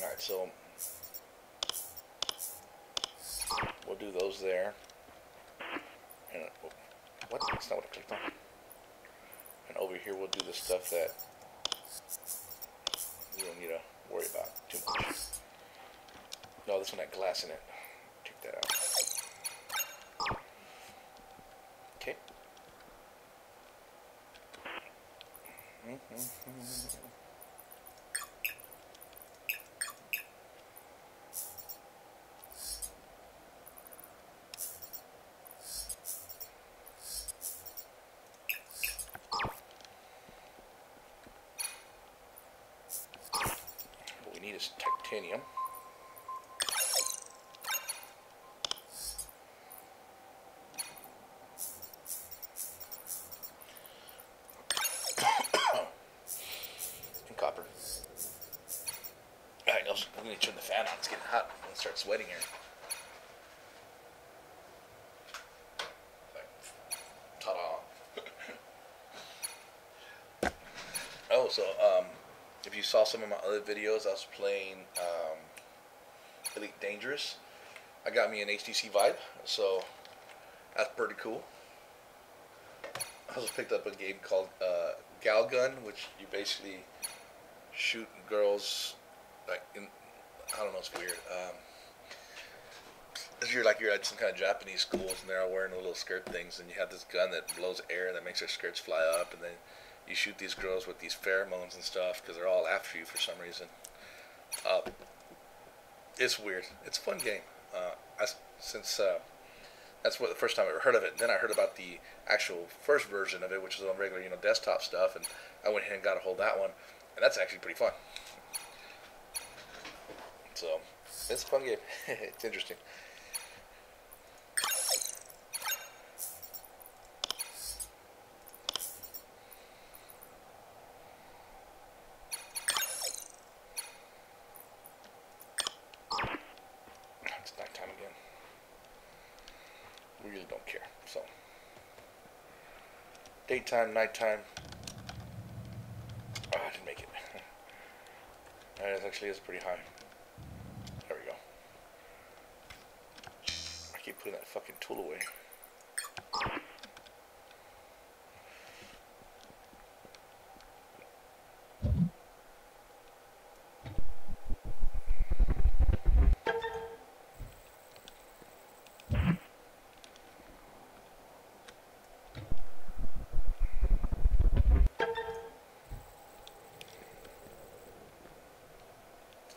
All right, so we'll do those there. And what? That's not what I clicked on. And over here, we'll do the stuff that we don't need to worry about too much. No, this one had glass in it. Check that out. Okay. What we need is titanium. And copper. Alright, I'm going to turn the fan on. It's getting hot. I'm going to start sweating here. Ta-da. Oh, so, if you saw some of my other videos, I was playing Elite Dangerous. I got me an HTC Vibe, so that's pretty cool. I also picked up a game called Gal Gun, which you basically shoot girls like in, I don't know, it's weird. You're at some kind of Japanese schools, and they're all wearing little skirt things, and you have this gun that blows air that makes their skirts fly up, and then you shoot these girls with these pheromones and stuff because they're all after you for some reason. It's weird. It's a fun game. That's what the first time I ever heard of it. Then I heard about the actual first version of it, which is on regular, desktop stuff, and I went ahead and got a hold of that one, and that's actually pretty fun. So it's a fun game. It's interesting. It's nighttime again. We really don't care. So daytime, nighttime. Oh, I didn't make it. It actually is pretty high. There we go. I keep putting that fucking tool away.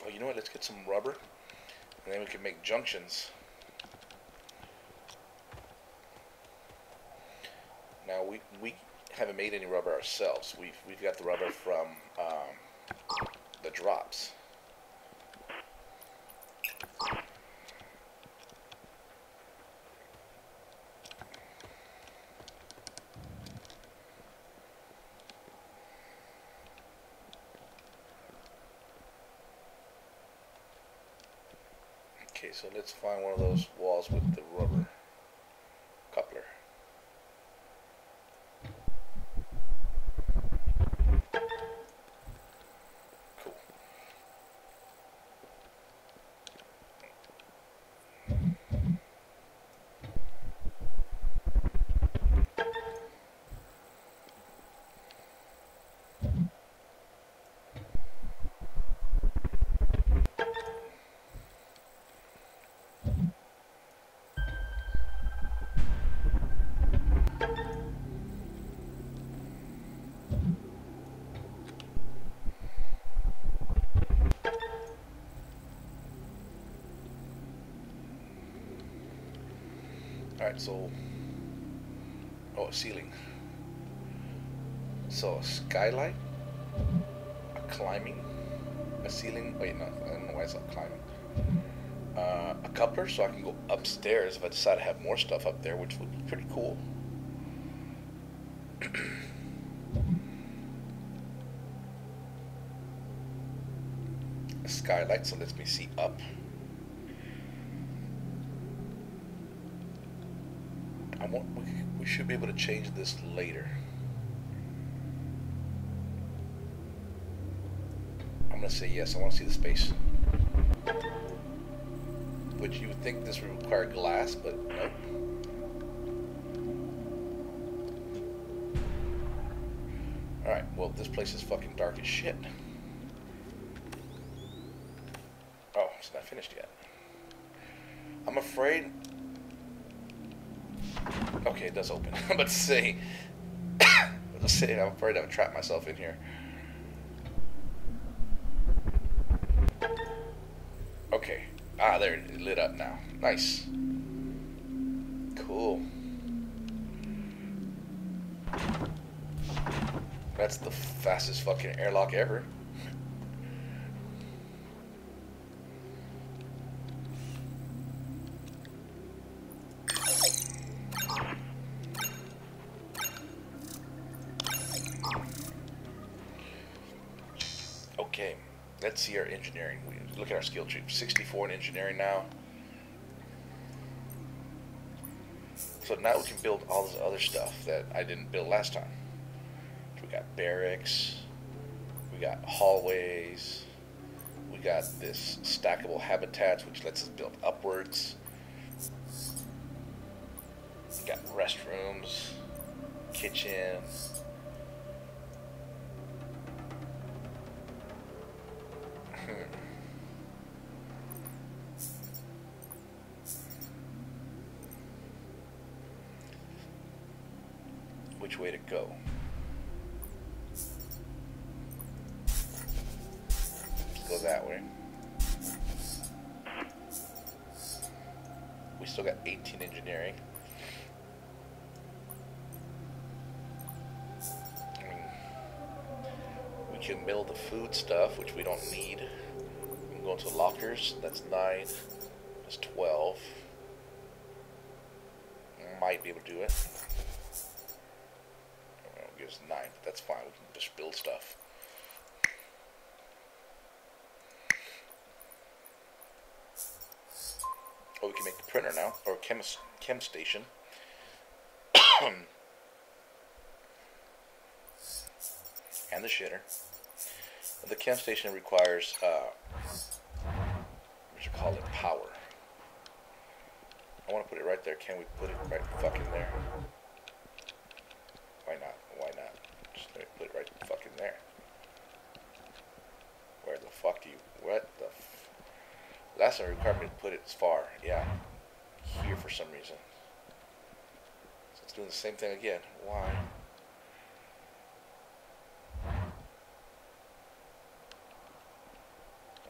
Oh, you know what? Let's get some rubber, and then we can make junctions. Now we haven't made any rubber ourselves. We've got the rubber from the drops. Okay, so let's find one of those walls with the rubber coupler. Cool. Alright, so... Oh, ceiling. So, a skylight, a climbing, a ceiling. Wait, no, I don't know why it's not climbing. A coupler, so I can go upstairs if I decide to have more stuff up there, which would be pretty cool. A skylight, so lets me see up. We should be able to change this later. I'm gonna say yes. I want to see the space. Which you would think this would require glass, but nope. Alright, well, this place is fucking dark as shit. Oh, it's not finished yet. I'm afraid... Okay, it does open. I'm about to say... I'm afraid I've trapped myself in here. Okay. Ah, there, it lit up now. Nice. Cool. That's the fastest fucking airlock ever. Okay, let's see our engineering. We look at our skill tree. 64 in engineering now. So now we can build all this other stuff that I didn't build last time. We got barracks, we got hallways, we got this stackable habitats which lets us build upwards. We got restrooms, kitchen. Which way to go? Let's go that way. We still got 18 engineering. I mean, we can build the food stuff, which we don't need. We can go into lockers. That's 9. That's 12. Might be able to do it. Gives 9, but that's fine. We can just build stuff. Oh, we can make the printer now, or chem station. And the shitter. The chem station requires what you call it, power. I want to put it right there. Can we put it right fucking there? Why not? Why not? Just let me put it right fucking there. Where the fuck do you... What the f... Last time it required me to put it as far. Yeah. Here for some reason. So it's doing the same thing again. Why?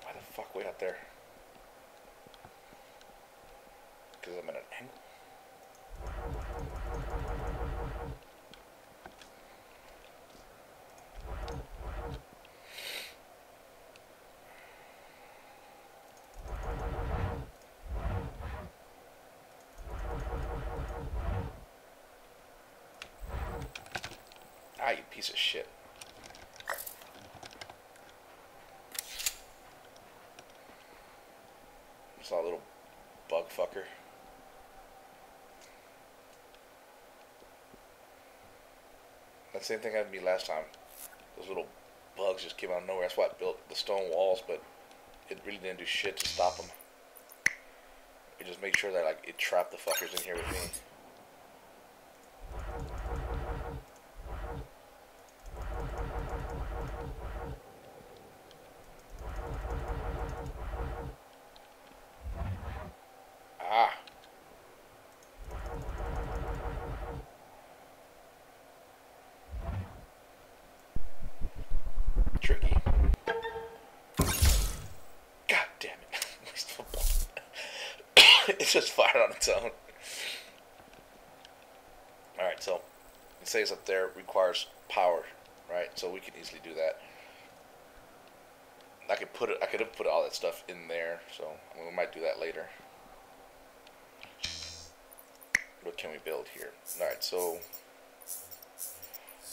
Why the fuck way out there? Because I'm at an angle? Ah, you piece of shit. It's a little bug fucker. That same thing happened to me last time. Those little bugs just came out of nowhere. That's why I built the stone walls, but it really didn't do shit to stop them. It just made sure that like it trapped the fuckers in here with me. Ah. Tricky. God damn it. It just fired on its own. Alright, so it says up there requires power, right? So we can easily do that. I could have put all that stuff in there, so we might do that later. What can we build here? Alright, so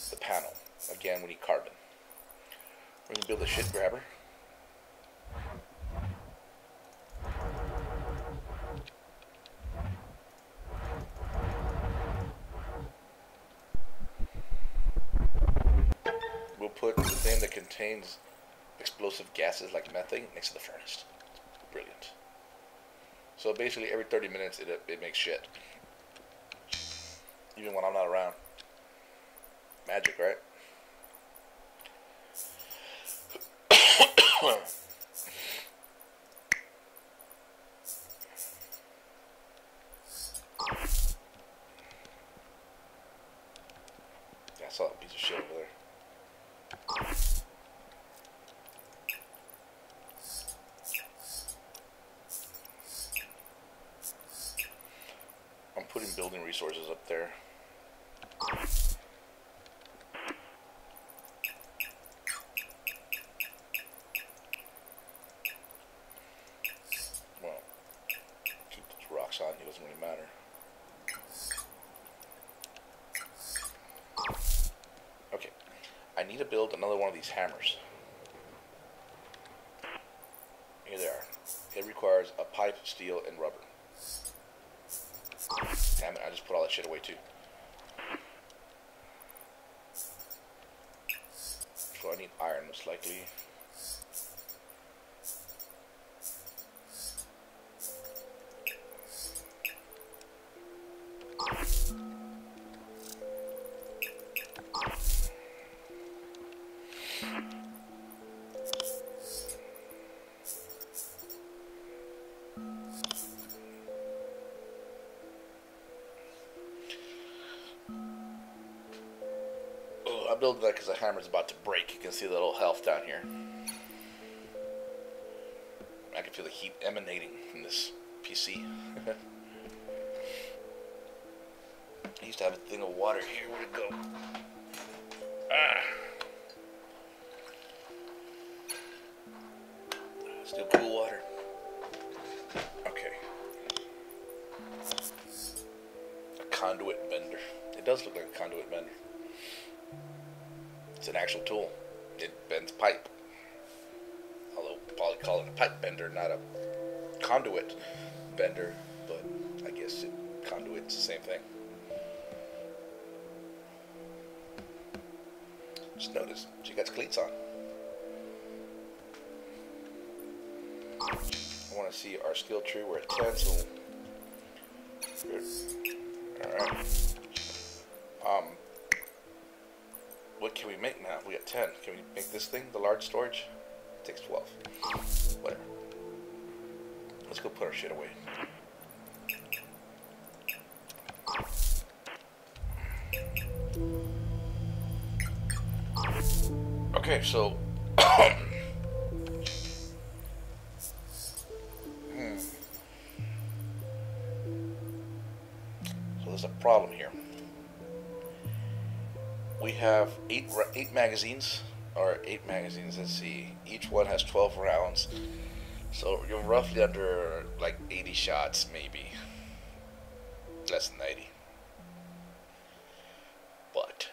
the panel. Again, we need carbon. We're gonna build a shit grabber. We'll put the thing that contains explosive gases like methane next to the furnace. Brilliant. So basically every 30 minutes it makes shit. Even when I'm not around. Magic, right? Yeah, I saw that piece of shit over there. I'm putting building resources up there. Well, keep those rocks on, it doesn't really matter. Okay, I need to build another one of these hammers. Here they are. It requires a pipe, steel, and rubber. Damn it, I just put all that shit away too. So I need iron most likely. I built that because the hammer's about to break. You can see the little health down here. I can feel the heat emanating from this PC. I used to have a thing of water here. Where'd it go? Still cool water. Okay. A conduit bender. It does look like a conduit bender. It's an actual tool. It bends pipe. Although probably call it a pipe bender, not a conduit bender, but I guess conduit's the same thing. Just notice she got cleats on. I want to see our skill tree. We're at 10, so good. Alright. What can we make now? We got 10. Can we make this thing, the large storage? It takes 12. Whatever. Let's go put our shit away. Okay, so so there's a problem here. We have eight magazines, let's see, each one has 12 rounds, so you're roughly under like 80 shots, maybe, less than 80, but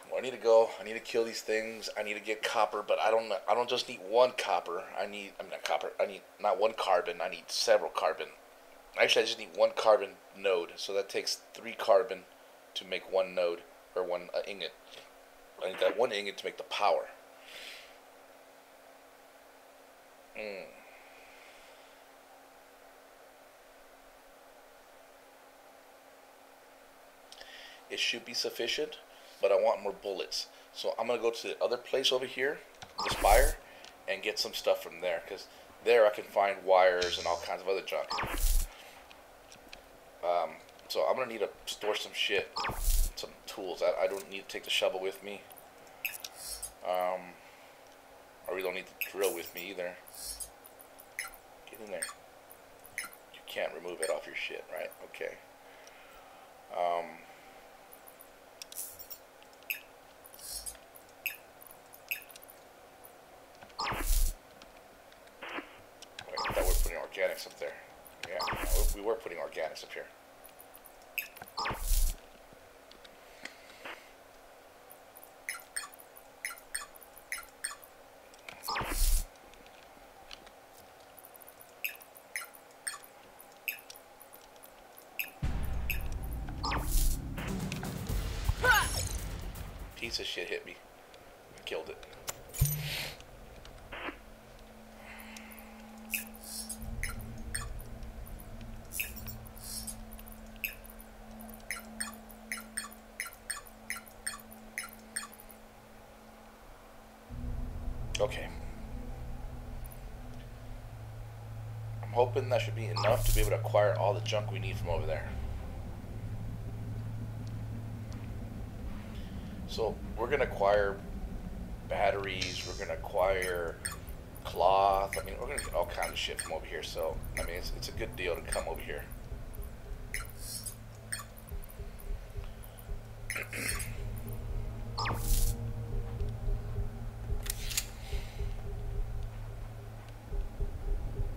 where I need to go, I need to kill these things, I need to get copper, but I don't just need one copper, I need not one carbon, I need several carbon. Actually, I just need one carbon node, so that takes 3 carbon to make one node. Or one ingot. I need that one ingot to make the power. It should be sufficient, but I want more bullets. So I'm going to go to the other place over here, the spire, and get some stuff from there. Because there I can find wires and all kinds of other junk. So I'm going to need to store some shit. Some tools. I don't need to take the shovel with me. I really don't need the drill with me either. Get in there. You can't remove it off your shit, right? Okay. were putting organics up here. Piece of shit hit me. I killed it. Okay. I'm hoping that should be enough to be able to acquire all the junk we need from over there. So we're going to acquire batteries, we're going to acquire cloth, I mean, we're going to get all kinds of shit from over here. So, I mean, it's a good deal to come over here.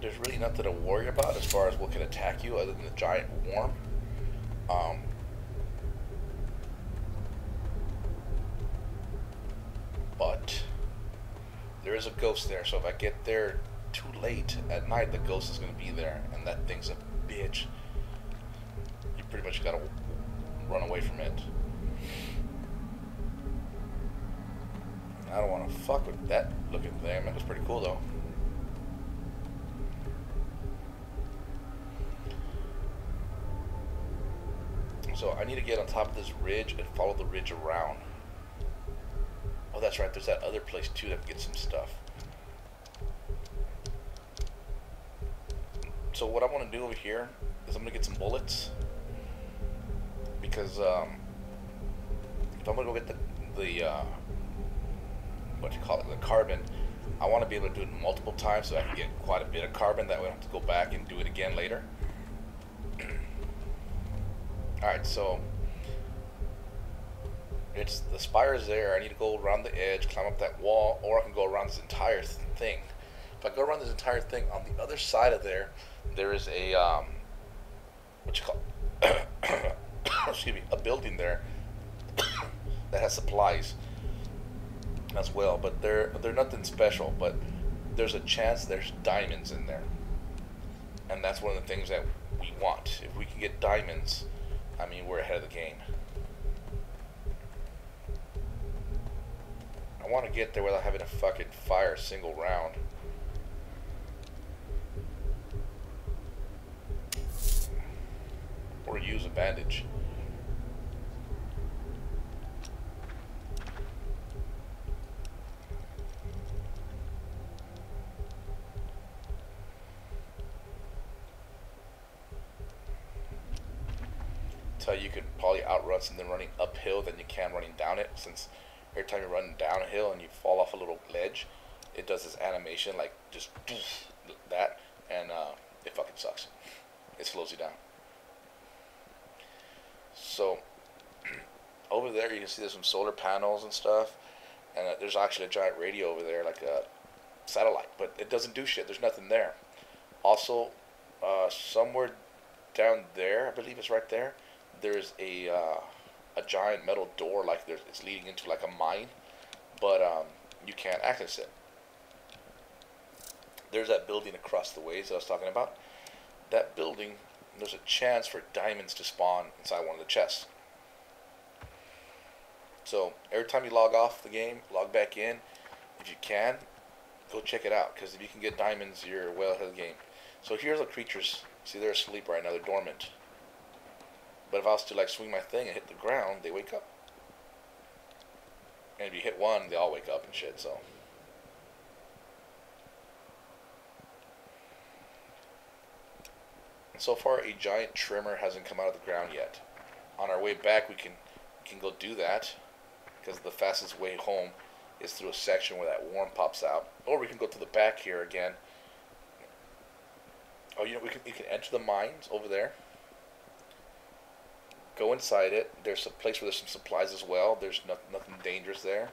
There's really nothing to worry about as far as what can attack you other than the giant worm. But there is a ghost there, so if I get there too late at night, the ghost is going to be there, and that thing's a bitch. You pretty much got to run away from it. I don't want to fuck with that looking thing. That was pretty cool though. So I need to get on top of this ridge and follow the ridge around. Oh, that's right. There's that other place too that can get some stuff. So what I want to do over here is I'm going to get some bullets. Because if I'm going to go get the what you call it, the carbon, I want to be able to do it multiple times so I can get quite a bit of carbon. That way I don't have to go back and do it again later. Alright, so it's the spire's there. I need to go around the edge, climb up that wall, or I can go around this entire thing. If I go around this entire thing, on the other side of there, there is a what you call excuse me, a building there that has supplies as well, but they're nothing special, but there's a chance there's diamonds in there, and that's one of the things that we want. If we can get diamonds, I mean, we're ahead of the game. I want to get there without having to fucking fire a single round. Or use a bandage. So you could probably outrun something running uphill than you can running down it, since every time you're running down a hill and you fall off a little ledge, it does this animation like just that, and it fucking sucks. It slows you down. So over there you can see there's some solar panels and stuff, and there's actually a giant radio over there, like a satellite, but it doesn't do shit. There's nothing there. Also, somewhere down there, I believe it's right there, there's a giant metal door, like it's leading into like a mine, but you can't access it. There's that building across the ways that I was talking about. That building, there's a chance for diamonds to spawn inside one of the chests. So every time you log off the game, log back in, if you can, go check it out, because if you can get diamonds, you're well ahead of the game. So here's the creatures. See, they're asleep right now, they're dormant. But if I was to like swing my thing and hit the ground, they wake up. And if you hit one, they all wake up and shit, so. So far, a giant trimmer hasn't come out of the ground yet. On our way back, we can go do that, because the fastest way home is through a section where that worm pops out. Or we can go to the back here again. Oh, you know, we can enter the mines over there. Go inside it. There's a place where there's some supplies as well. There's nothing dangerous there.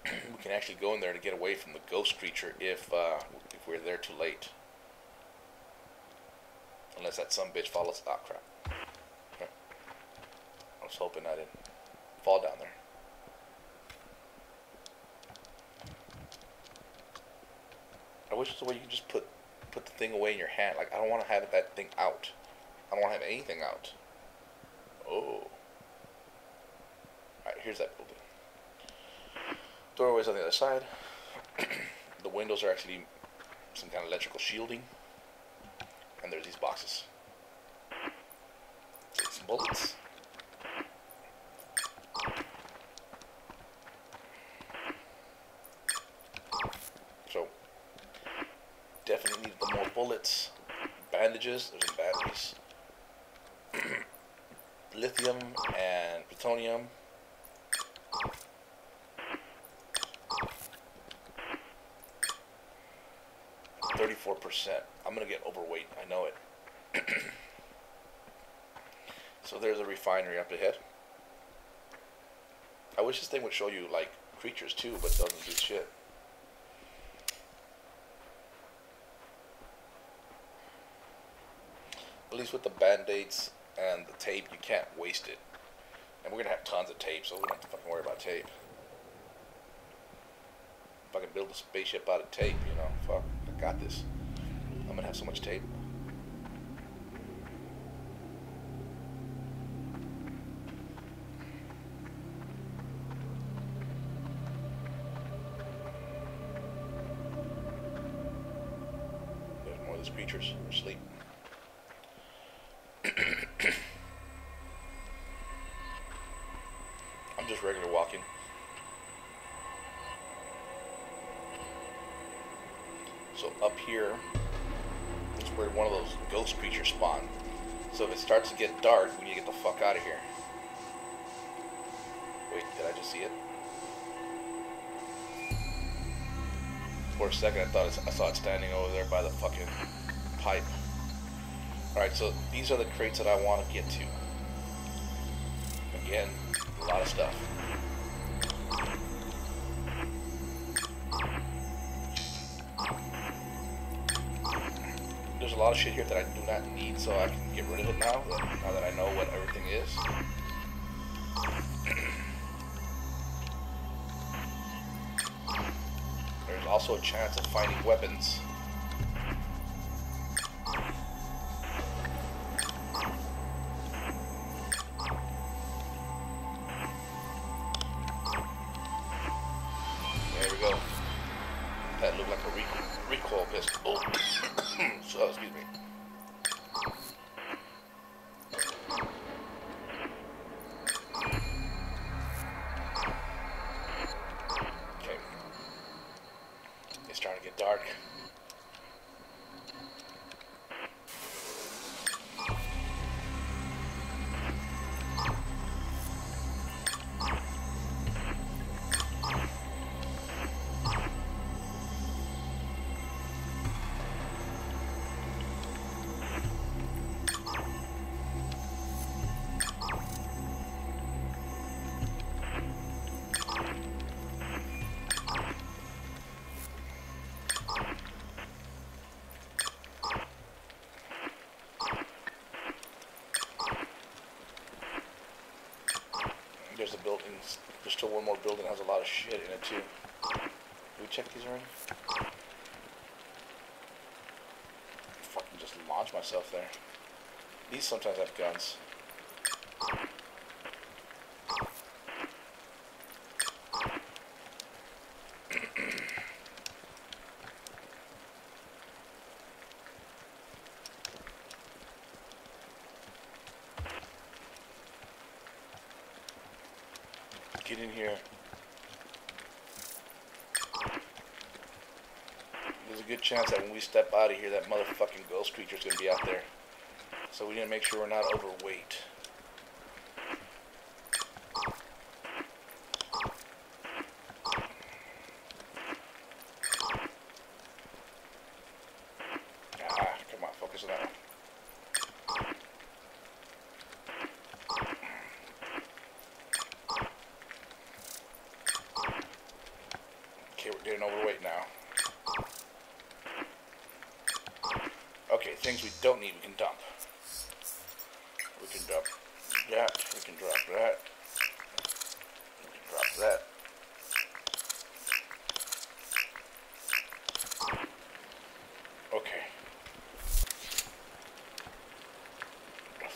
We can actually go in there to get away from the ghost creature if we're there too late. Unless that some bitch follows. Ah, crap. Okay. I was hoping I didn't fall down there. I wish there's a way you could just put the thing away in your hand. Like, I don't want to have that thing out. I don't want to have anything out. Oh. Alright, here's that building. Doorway's on the other side. The windows are actually some kind of electrical shielding. And there's these boxes. Some bullets. So, definitely need the more bullets. Bandages. There's some batteries. Lithium and plutonium. %. I'm gonna get overweight. I know it. So there's a refinery up ahead. I wish this thing would show you like creatures too, but doesn't do shit. At least with the band-aids and the tape, you can't waste it. And we're gonna have tons of tape, so we don't have to fucking worry about tape. If I can build a spaceship out of tape, you know, fuck, I got this. I'm gonna have so much tape. There's more of these creatures asleep. I'm just regular walking. So up here is where one of those ghost creatures spawn. So if it starts to get dark, we need to get the fuck out of here. Wait, did I just see it? For a second I thought I saw it standing over there by the fucking pipe. Alright, so these are the crates that I want to get to. Again, a lot of stuff. There's a lot of shit here that I do not need, so I can get rid of it now that I know what everything is. There's also a chance of finding weapons. There we go. That looked like a recoil pistol. Oh. So, excuse me. Okay. It's starting to get dark. There's a building. There's still one more building that has a lot of shit in it too. Did we check these already? Fucking just launch myself there. These sometimes have guns. Get in here. There's a good chance that when we step out of here, that motherfucking ghost creature's gonna be out there. So we need to make sure we're not overweight. Ah, come on, focus on that one. Okay, we're getting overweight now. Okay, things we don't need we can dump.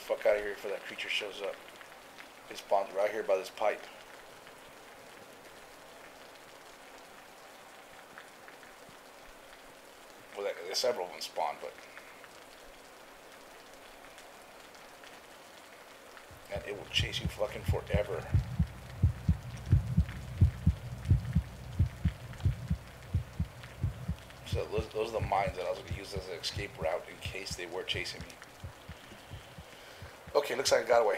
fuck out of here before that creature shows up. It spawns right here by this pipe. Well, there's several of them spawn, but... And it will chase you fucking forever. So those are the mines that I was going to use as an escape route in case they were chasing me. Okay, looks like I got away.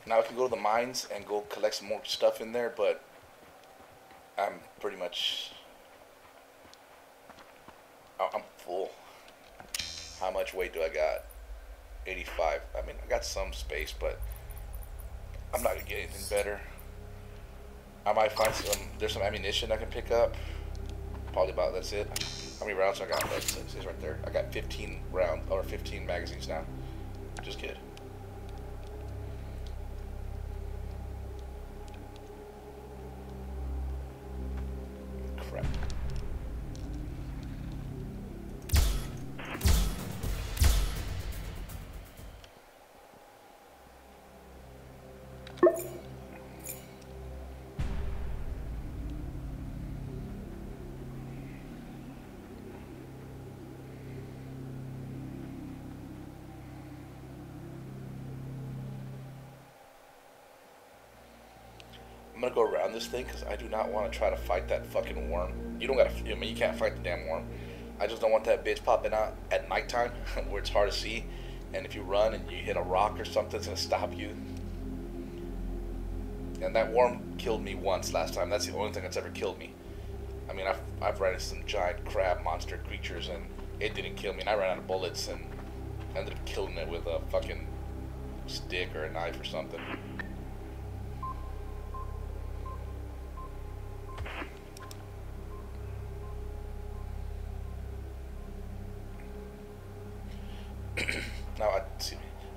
Now I can go to the mines and go collect some more stuff in there, but I'm pretty much... I'm full. How much weight do I got? 85. I mean, I got some space, but I'm not going to get anything better. I might find there's some ammunition I can pick up. Probably about, that's it. How many rounds I got? It says right there. I got 15 rounds, or 15 magazines now. Just good. Crap. I'm gonna go around this thing because I do not want to try to fight that fucking worm. You don't gotta, I mean, you can't fight the damn worm. I just don't want that bitch popping out at nighttime where it's hard to see. And if you run and you hit a rock or something, it's gonna stop you. And that worm killed me once last time. That's the only thing that's ever killed me. I mean, I've ran into some giant crab monster creatures and it didn't kill me. And I ran out of bullets and ended up killing it with a fucking stick or a knife or something. Now,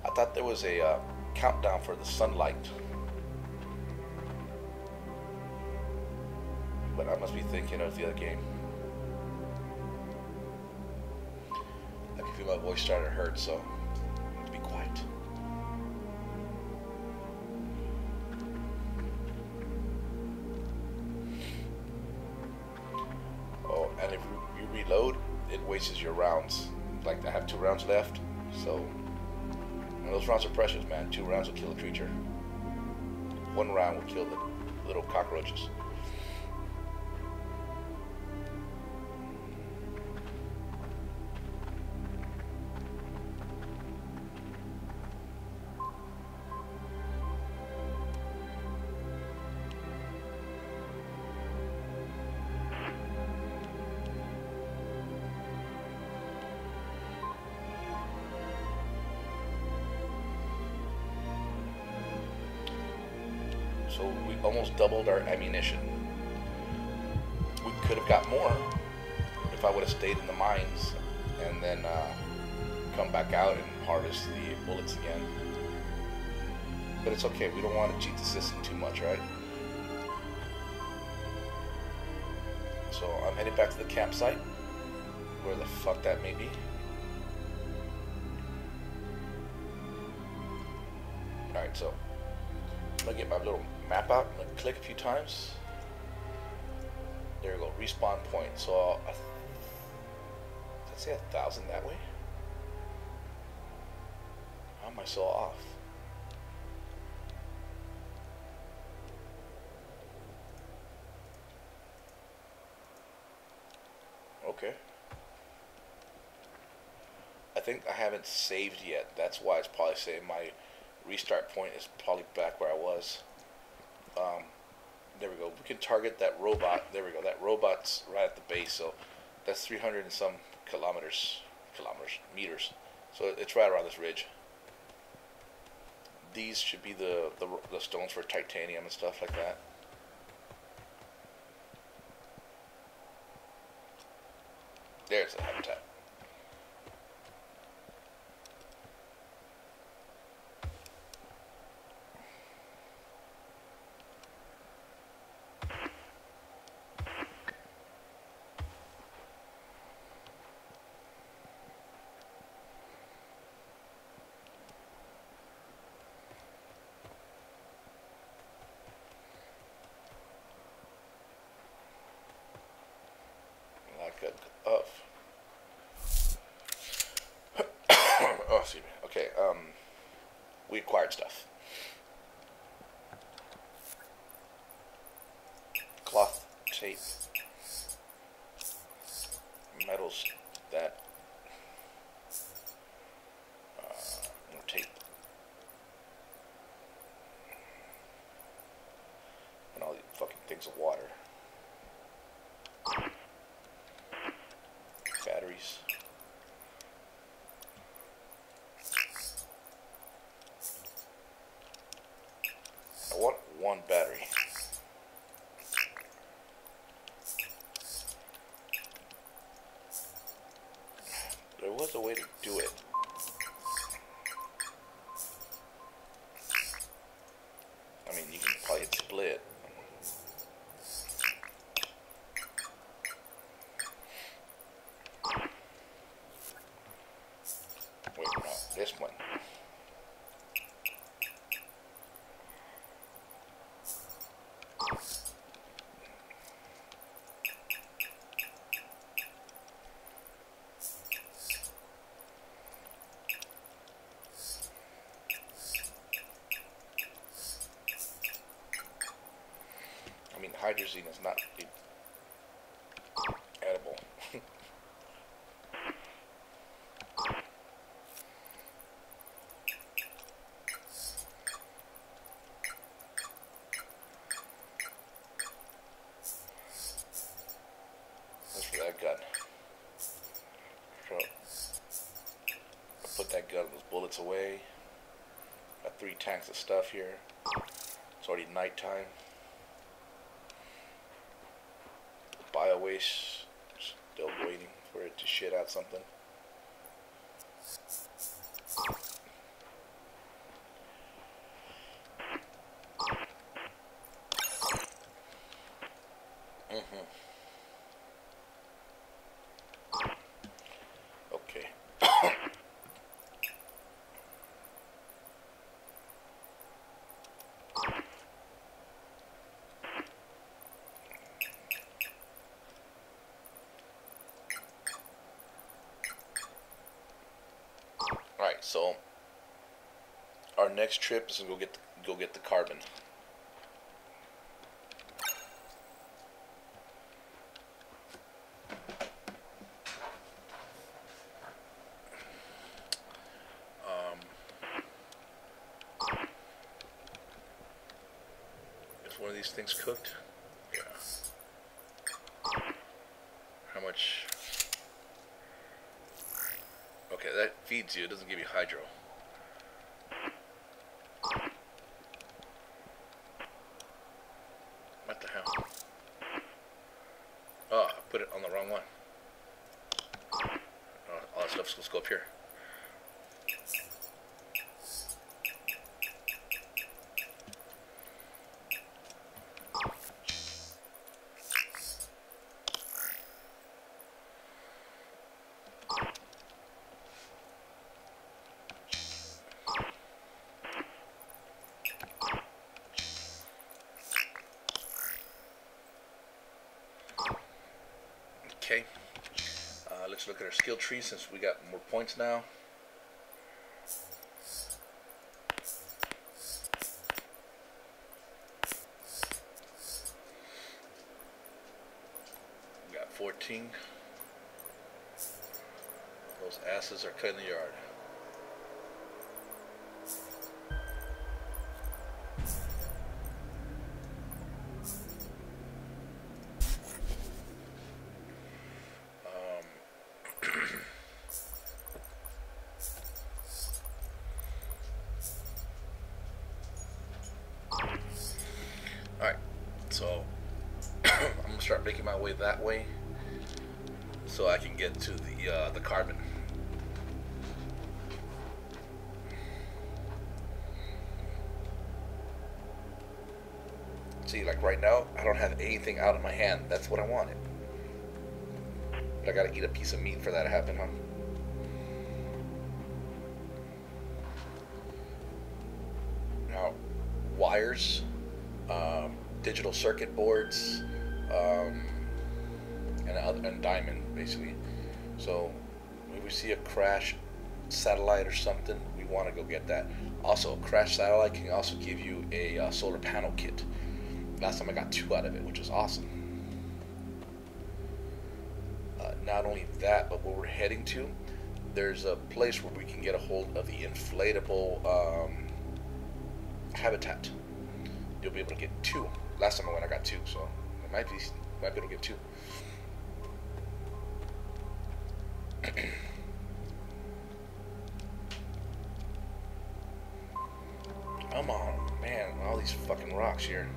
I thought there was a countdown for the sunlight. But I must be thinking of the other game. I can feel my voice starting to hurt, so I need to be quiet. Oh, and if you reload, it wastes your rounds. Like, I have 2 rounds left, so... And those rounds are precious, man. 2 rounds will kill a creature. 1 round will kill the little cockroaches. So we almost doubled our ammunition. We could have got more if I would have stayed in the mines and then come back out and harvest the bullets again. But it's okay, we don't want to cheat the system too much, right? So I'm heading back to the campsite, where the fuck that may be. Alright, so I'm gonna get my little map out. I'm gonna click a few times. There we go, respawn point. So does that say 1,000 that way? How am I so off? Okay. I think I haven't saved yet. That's why it's probably saying my restart point is probably back where I was. There we go. We can target that robot. There we go. That robot's right at the base. So that's 300 and some meters. So it's right around this ridge. These should be the stones for titanium and stuff like that. There's the habitat. Okay, we acquired stuff. Cloth, tape, metals, that, no tape, and all these fucking things of water. Batteries. I want one battery. There was a way to do it. I mean, you can probably split. Wait, no, this one. I mean, hydrazine is not edible. That's for that gun. So, I put that gun, those bullets away. Got 3 tanks of stuff here. It's already nighttime. Bio waste, still waiting for it to shit out something. Okay. Alright, so our next trip is to go get the carbon. Is one of these things cooked? Yeah. How much? Okay, that feeds you. It doesn't give you hydro. What the hell? Oh, I put it on the wrong one. Oh, all that stuff's supposed to go up here. Okay, let's look at our skill tree since we got more points now. We got 14. Those asses are cutting the yard. Alright, so I'm gonna start making my way that way so I can get to the carbon. See, like right now, I don't have anything out of my hand. That's what I wanted. But I gotta eat a piece of meat for that to happen, huh? Now, wires, digital circuit boards, and diamond, basically. So, when we see a crash satellite or something, we want to go get that. Also, Crash Satellite can also give you a solar panel kit. Last time I got 2 out of it, which is awesome. Not only that, but where we're heading to, there's a place where we can get a hold of the inflatable habitat. You'll be able to get 2. Last time I went, I got 2, so I might be able to get 2. Come on, man, all these fucking rocks here.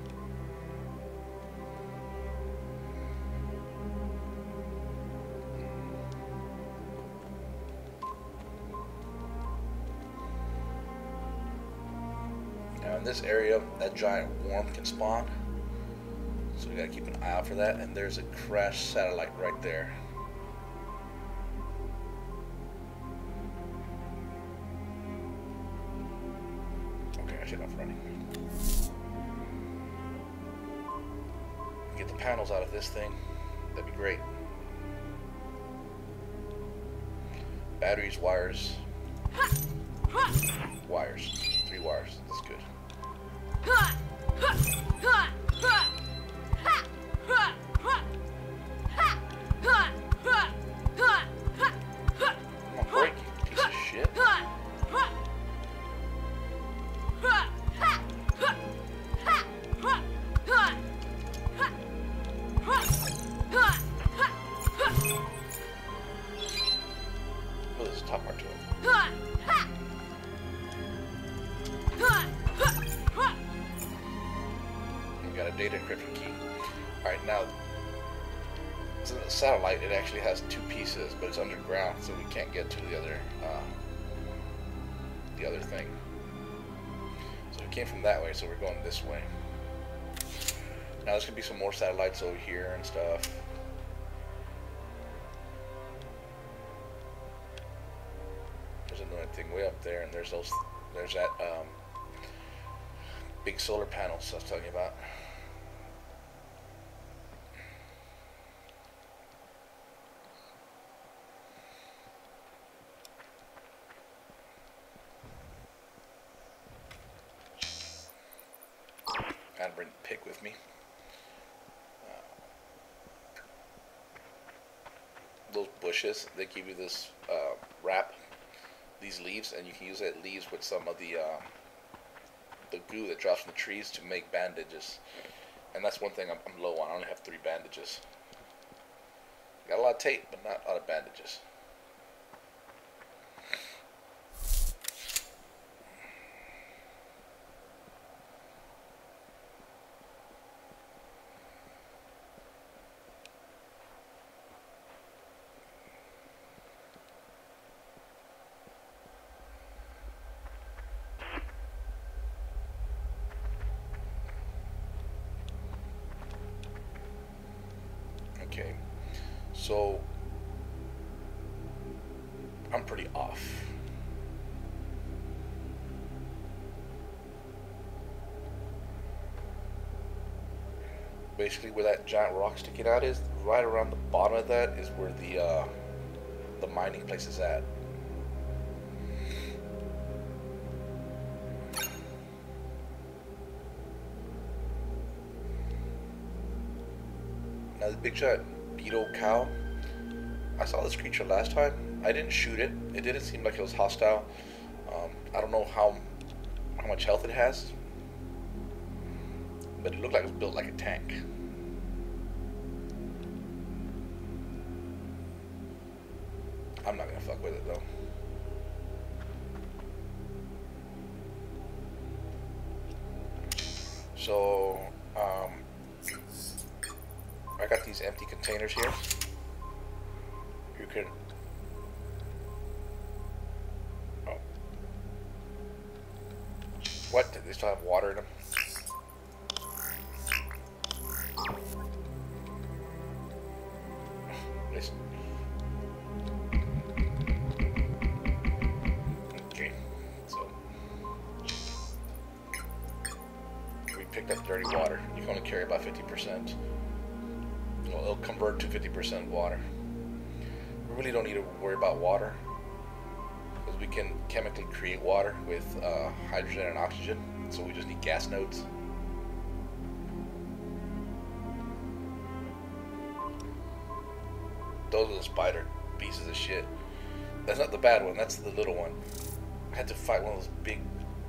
Now in this area, that giant worm can spawn, so we gotta keep an eye out for that. And there's a Crash Satellite right there. Enough running. Get the panels out of this thing. That'd be great. Batteries, wires. Wires. 3 wires. That's good. Come on, break, you piece of shit. Oh, there's a top part to it. We got a data encryption key. Alright, now, so the satellite, it actually has 2 pieces, but it's underground, so we can't get to the other thing. So we came from that way, so we're going this way. Now there's gonna be some more satellites over here and stuff. There's another thing way up there, and there's that big solar panels I was telling you about. Gotta bring the pick with me. Those bushes, they give you this wrap, these leaves, and you can use that leaves with some of the goo that drops from the trees to make bandages. And that's one thing I'm low on. I only have 3 bandages. Got a lot of tape, but not a lot of bandages. Okay, so I'm pretty off. Basically, where that giant rock sticking out is, right around the bottom of that is where the mining place is at. Now, the big giant beetle cow, I saw this creature last time. I didn't shoot it. It didn't seem like it was hostile. I don't know how much health it has, but it looked like it was built like a tank. I'm not gonna fuck with it though. So, I got these empty containers here. You can... Oh. What? Did they still have water in them? Listen. Okay, so... we picked up dirty water. You can only carry about 50%. Well, it'll convert to 50% water. We really don't need to worry about water, because we can chemically create water with hydrogen and oxygen, so we just need gas nodes. Those little spider pieces of shit. That's not the bad one, that's the little one. I had to fight one of those big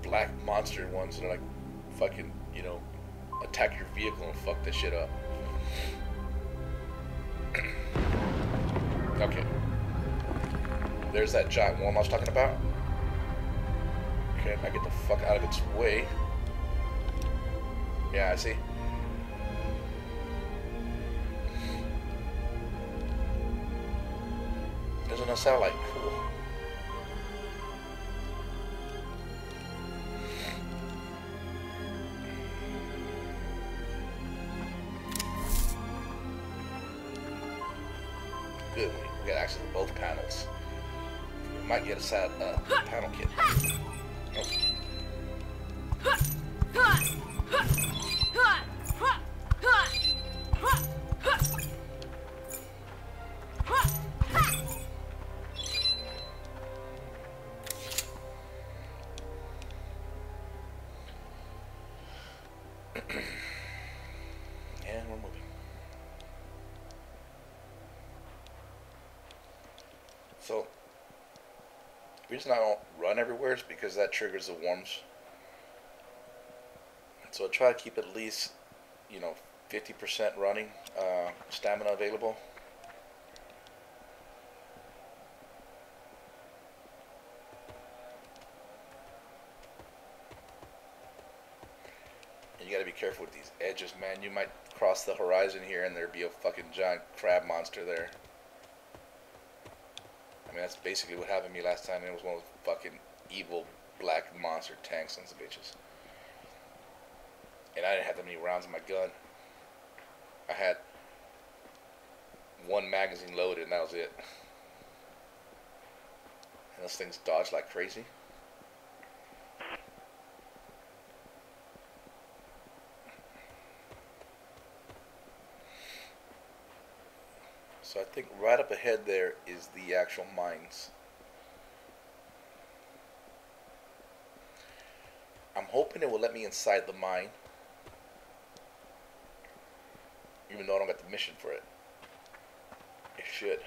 black monster ones that are like fucking, you know, attack your vehicle and fuck that shit up. Okay. There's that giant worm I was talking about. Okay, I get the fuck out of its way. Yeah, I see. There's no satellite. Cool. Good. We got access to both panels. We might get a panel kit. Nope. And we're moving. So, the reason I don't run everywhere is because that triggers the worms. So I try to keep at least, you know, 50% running stamina available. And you gotta be careful with these edges, man. You might cross the horizon here and there'd be a fucking giant crab monster there. I mean, that's basically what happened to me last time. It was one of those fucking evil black monster tank sons of bitches. And I didn't have that many rounds in my gun. I had one magazine loaded and that was it. And those things dodge like crazy. So I think right up ahead there is the actual mines. I'm hoping it will let me inside the mine, even though I don't get the mission for it. It should.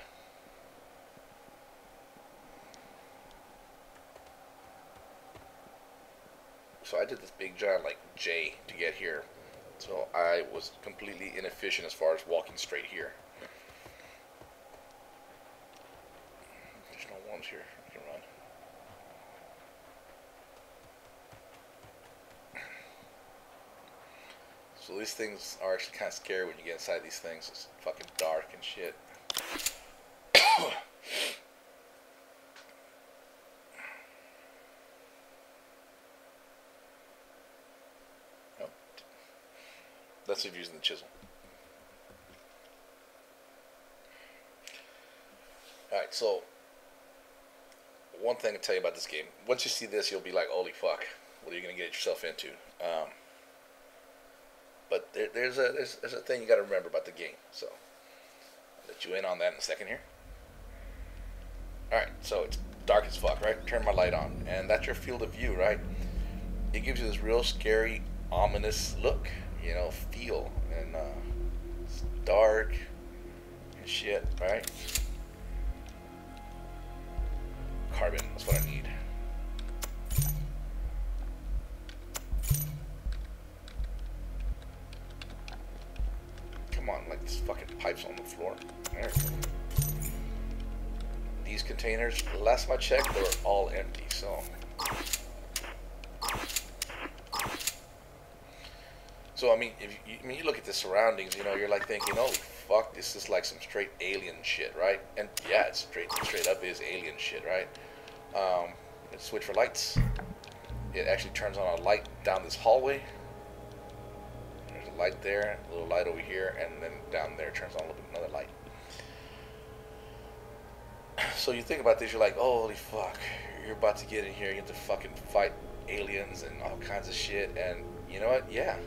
So I did this big giant like J to get here. So I was completely inefficient as far as walking straight here. There's no worms here. I can run. So these things are actually kind of scary when you get inside these things. It's fucking dark and shit. Oh. That's if using the chisel. Alright, so one thing to tell you about this game. Once you see this, you'll be like, holy fuck, what are you going to get yourself into? But there's a thing you got to remember about the game. So I'll let you in on that in a second here. Alright, so it's dark as fuck, right? Turn my light on. And that's your field of view, right? It gives you this real scary, ominous look, you know, feel. And it's dark and shit, right? Carbon, that's what I need. Come on, like this fucking pipes on the floor. There. These containers, last time I checked, they were all empty, so. So I mean, if you look at the surroundings, you know, you're like thinking, oh fuck, this is like some straight alien shit, right? And yeah, it's straight up is alien shit, right? Let's switch for lights. It actually turns on a light down this hallway. There's a light there, a little light over here, and then down there turns on another light. So you think about this, you're like, oh, holy fuck, you're about to get in here, you have to fucking fight aliens and all kinds of shit, and you know what? Yeah.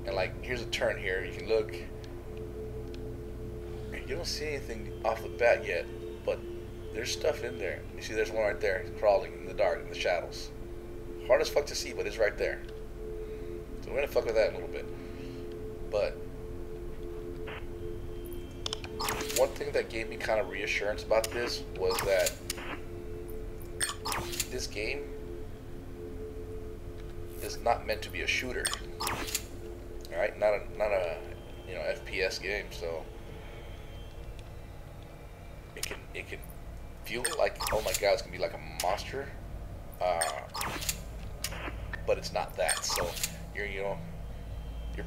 And like, here's a turn here, you can look. You don't see anything off the bat yet, but There's stuff in there. You see, there's one right there, crawling in the dark, in the shadows. Hard as fuck to see, but it's right there. So we're gonna fuck with that a little bit. But one thing that gave me kind of reassurance about this was that this game is not meant to be a shooter. All right, not a you know, FPS game. So it can feel like, oh my god, it's gonna be like a monster, but it's not that. So you're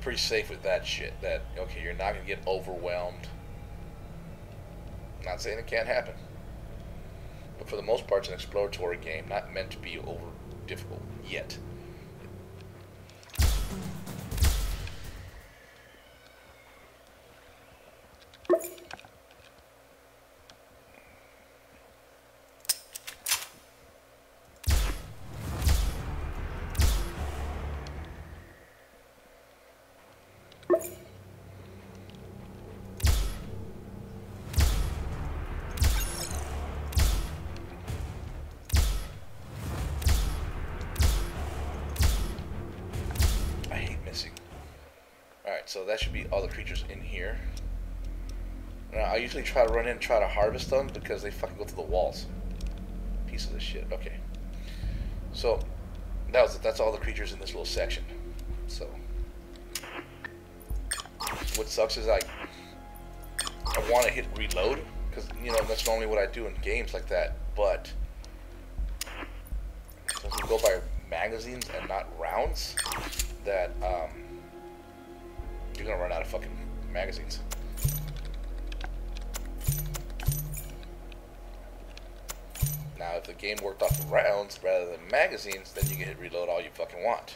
pretty safe with that shit. That okay, you're not gonna get overwhelmed. Not saying it can't happen, but for the most part, it's an exploratory game, not meant to be over difficult yet. So that should be all the creatures in here. Now, I usually try to run in and try to harvest them because they fucking go through the walls. Pieces of shit. Okay. So that's all the creatures in this little section. So what sucks is I want to hit reload because you know that's normally what I do in games like that. But since we go by magazines and not rounds, that you're gonna run out of fucking magazines. Now, if the game worked off of rounds rather than magazines, then you can hit reload all you fucking want.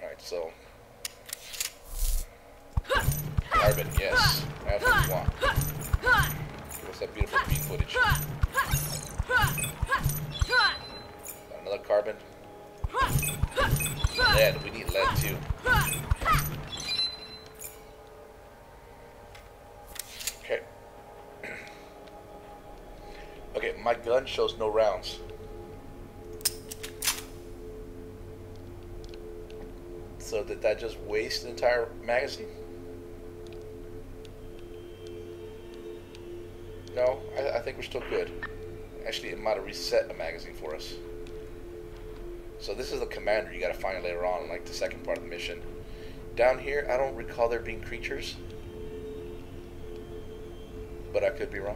Alright, so carbon, yes. That's what you want. Give us that beautiful green footage. Another carbon. Lead, we need lead too. Okay. Okay, my gun shows no rounds. So did that just waste the entire magazine? No, I think we're still good. Actually, it might have reset a magazine for us. So this is the commander you gotta find later on, like the second part of the mission. Down here, I don't recall there being creatures. But I could be wrong.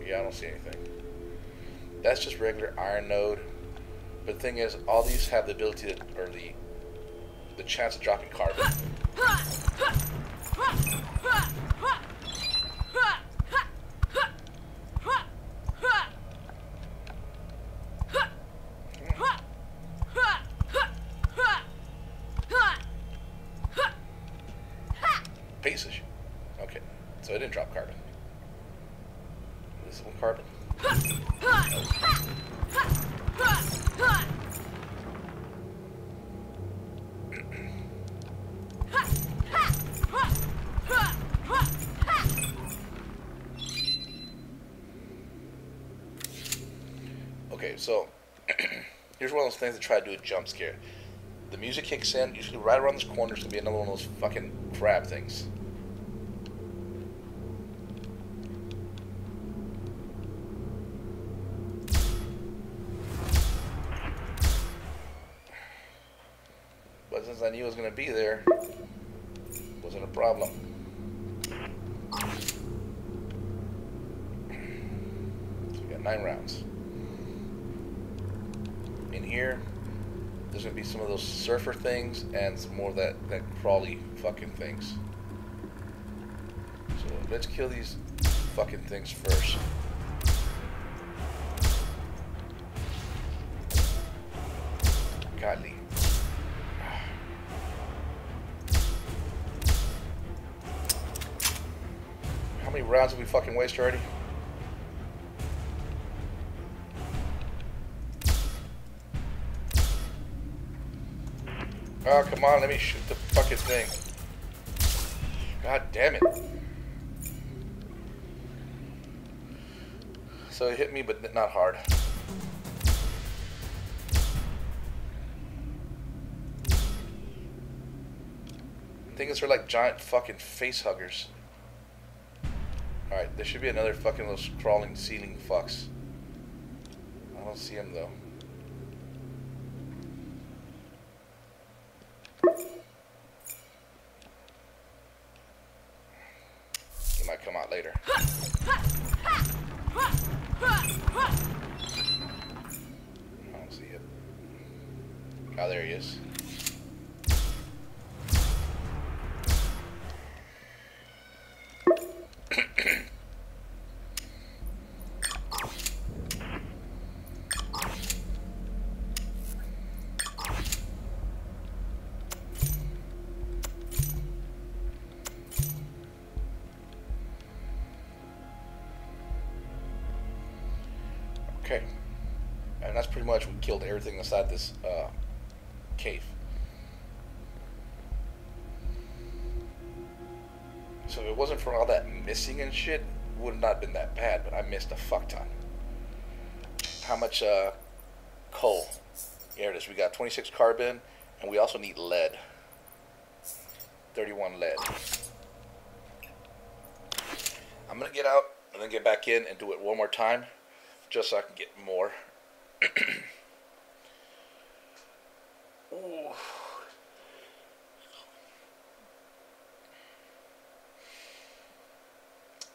Yeah, I don't see anything. That's just regular iron node. But the thing is, all these have the ability to, or the chance of dropping carbon. Piece of shit. Okay, so it didn't drop carbon. This one carbon. Okay, so here's one of those things that try to do a jump scare. The music kicks in, usually right around this corner is gonna be another one of those fucking crab things. But since I knew it was gonna be there, wasn't a problem. So we got 9 rounds. In here, there's gonna be some of those surfer things and some more of that crawly fucking things. So let's kill these fucking things first. Godly. How many rounds have we fucking wasted already? Oh, come on, let me shoot the fucking thing. God damn it. So it hit me, but not hard. I think they're like giant fucking face huggers. Alright, there should be another fucking those crawling ceiling fucks. I don't see him though. He might come out later. I don't see him. Oh, there he is. Okay, and that's pretty much, we killed everything inside this cave. So if it wasn't for all that missing and shit, it would have not been that bad, but I missed a fuck ton. How much coal? Here it is, we got 26 carbon, and we also need lead. 31 lead. I'm gonna get out and then get back in and do it one more time, just so I can get more. Ooh.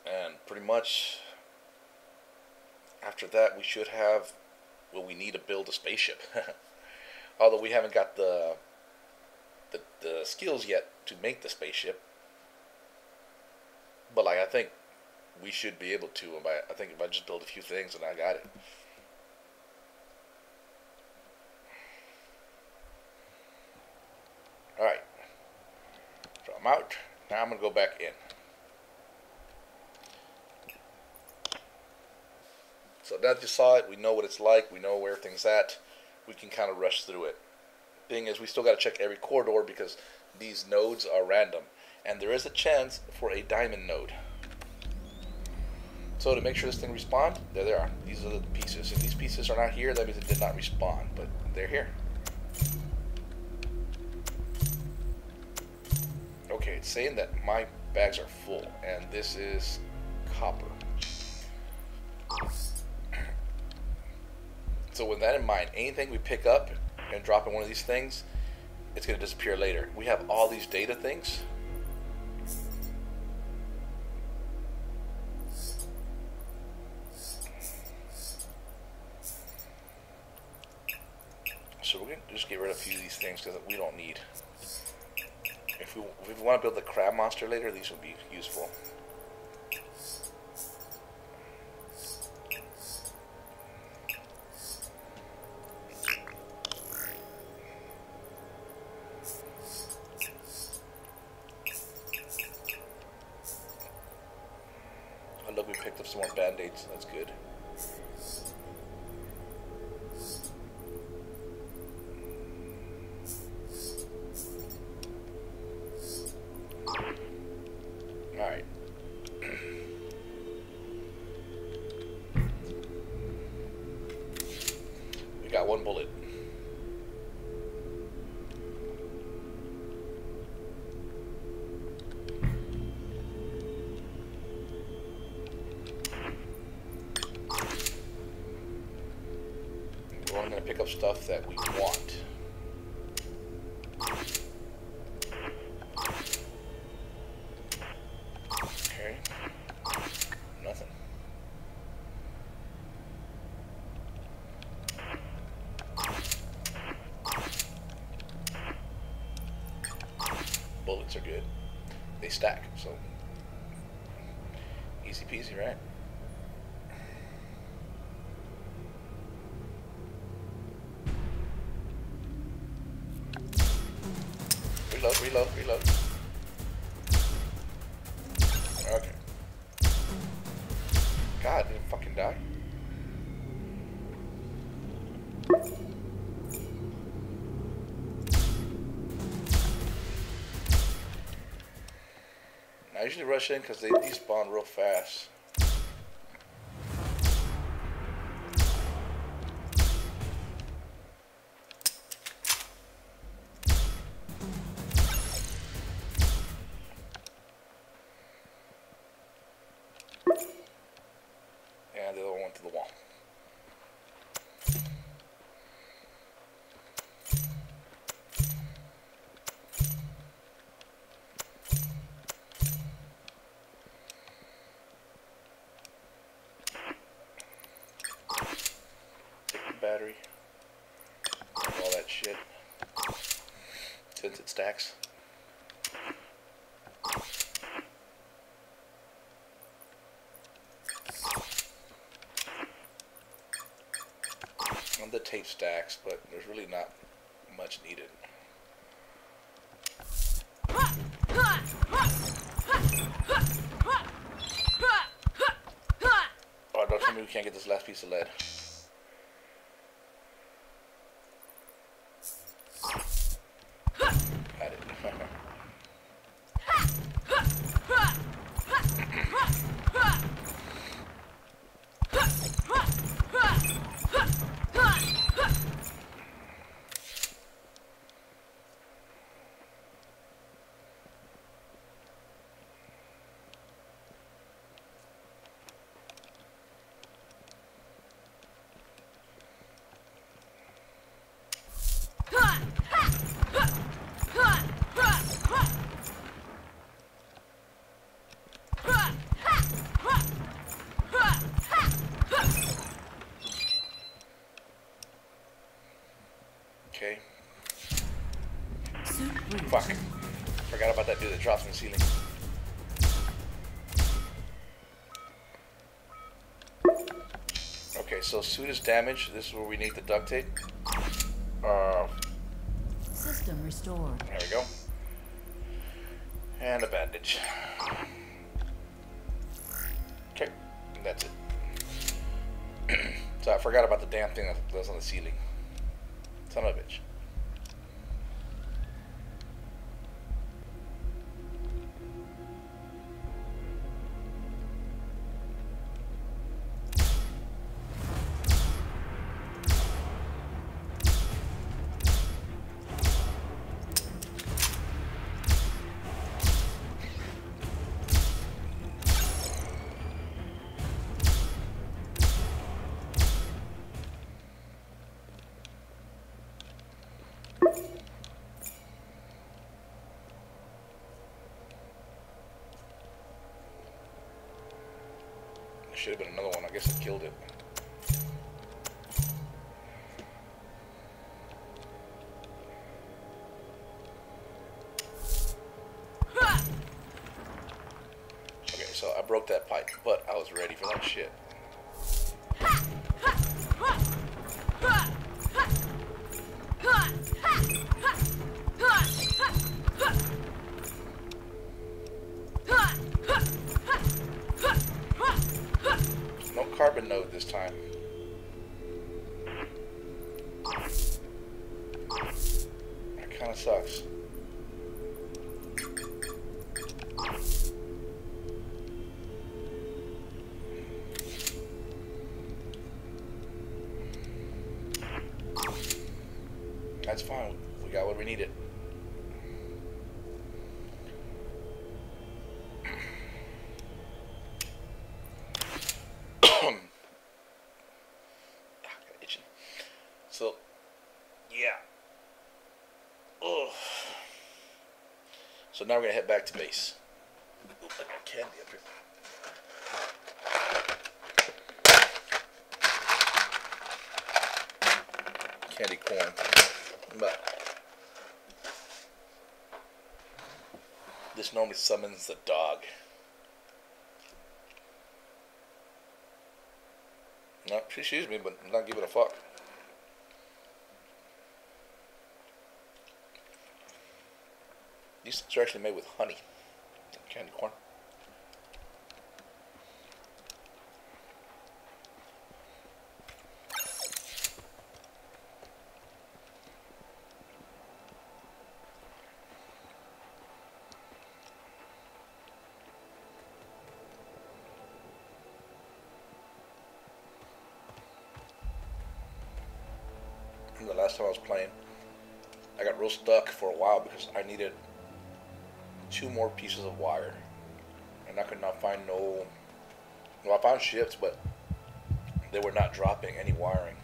And pretty much after that we should have what we need to build a spaceship. Although we haven't got the skills yet to make the spaceship. But like, I think we should be able to. I think if I just build a few things and I got it. Alright. So I'm out. Now I'm going to go back in. So now that you saw it, we know what it's like. We know where everything's at. We can kind of rush through it. Thing is, we still got to check every corridor because these nodes are random. And there is a chance for a diamond node. So to make sure this thing respawned, there they are. These are the pieces. If these pieces are not here, that means it did not respawn. But they're here. Okay, it's saying that my bags are full. And this is copper. So with that in mind, anything we pick up and drop in one of these things, it's going to disappear later. We have all these data things. So we're going to just get rid of a few of these things because we don't need. If we want to build the crab monster later, these would be useful. Oh, look, we picked up some more band-aids. That's good. Alright. We got one bullet. We're only going to pick up stuff that we want. Nothing. Bullets are good. They stack, so easy peasy, right? Reload, reload, reload. Okay. God, did it fucking die? I usually rush in because they despawn real fast. to the wall. Battery, all that shit, since it stacks. And the tape stacks, but there's really not much needed. Oh, don't tell me we can't get this last piece of lead. Got it. Okay. Fuck. Forgot about that dude that drops from the ceiling. Okay, so suit is damaged. This is where we need the duct tape. System restored. There we go. And a bandage. Okay, and that's it. So I forgot about the damn thing that was on the ceiling. Son of a bitch. Should have been another one. I guess it killed it. Okay, so I broke that pipe, but I was ready for that shit. No carbon node this time. That kind of sucks. That's fine. We got what we needed. So, yeah. Ugh. So now we're going to head back to base. Ooh, I got candy up here. Candy corn. But this normally summons the dog. No, she sees me, but I'm not giving a fuck. These things are actually made with honey. Candy corn. The last time I was playing, I got real stuck for a while because I needed 2 more pieces of wire, and I could not find no. Well, I found ships, but they were not dropping any wiring.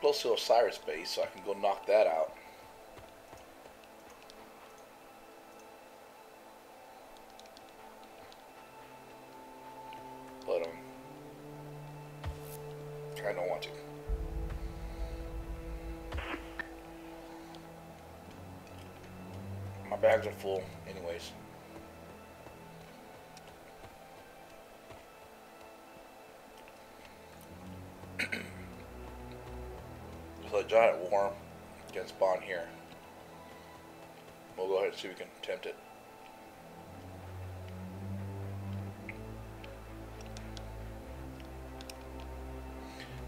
Close to Osiris base, so I can go knock that out. But I don't want to. My bags are full, anyways. So a giant worm can spawn here. We'll go ahead and see if we can tempt it.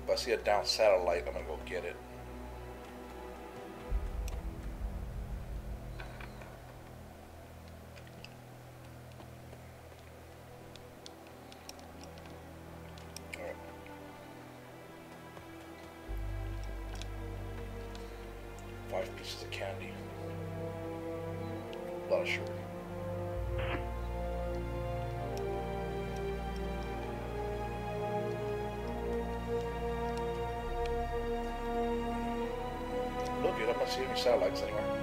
If I see a down satellite, I'm gonna go get it. Alright. 5 pieces of candy. A lot of sugar. Look, dude, I'm not seeing any satellites anywhere.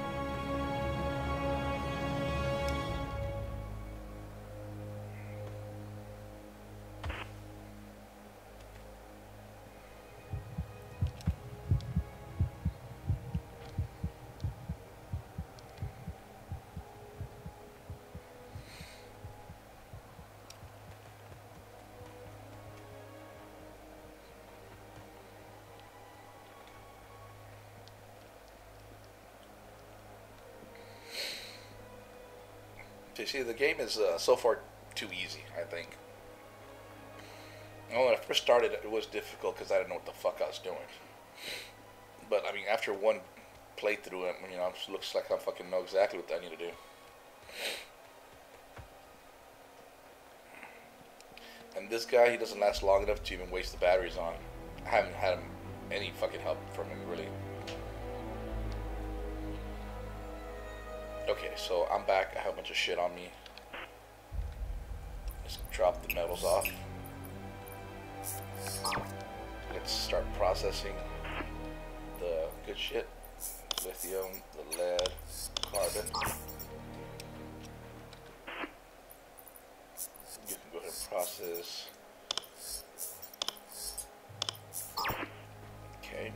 You see, the game is so far too easy, I think. When I first started, it was difficult because I didn't know what the fuck I was doing. But, I mean, after one playthrough, you know, it looks like I fucking know exactly what I need to do. And this guy, he doesn't last long enough to even waste the batteries on. I haven't had any fucking help from him, really. Okay, so I'm back. I have a bunch of shit on me. Just drop the metals off. Let's start processing the good shit. Lithium, the lead, carbon. You can go ahead and process. Okay.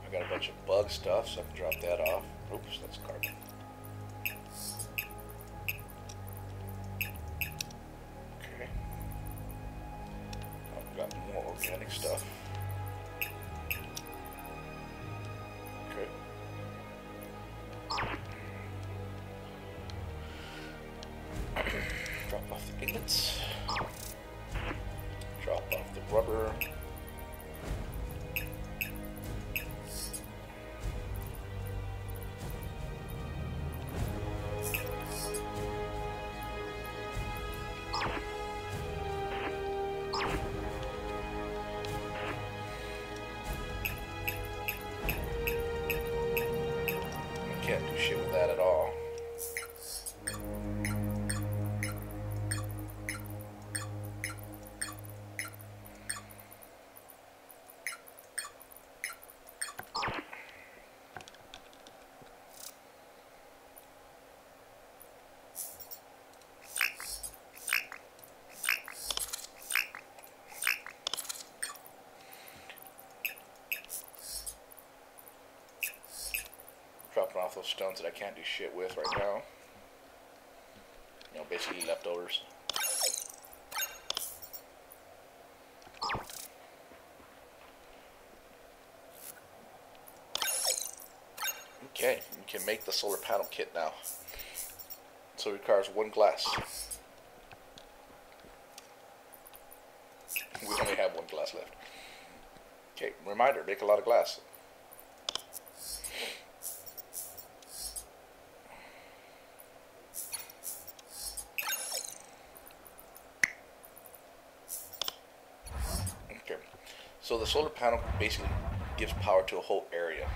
I got a bunch of bug stuff, so I can drop that off. Oops, that's carbon. Okay. I've got more organic stuff. Okay. Drop off the ingots. Drop off the rubber. Can't do shit with that at all. Dropping off those stones that I can't do shit with right now. You know, basically leftovers. Okay, you can make the solar panel kit now. also requires 1 glass. We only have 1 glass left. Okay, reminder, make a lot of glass. Okay, so the solar panel basically gives power to a whole area.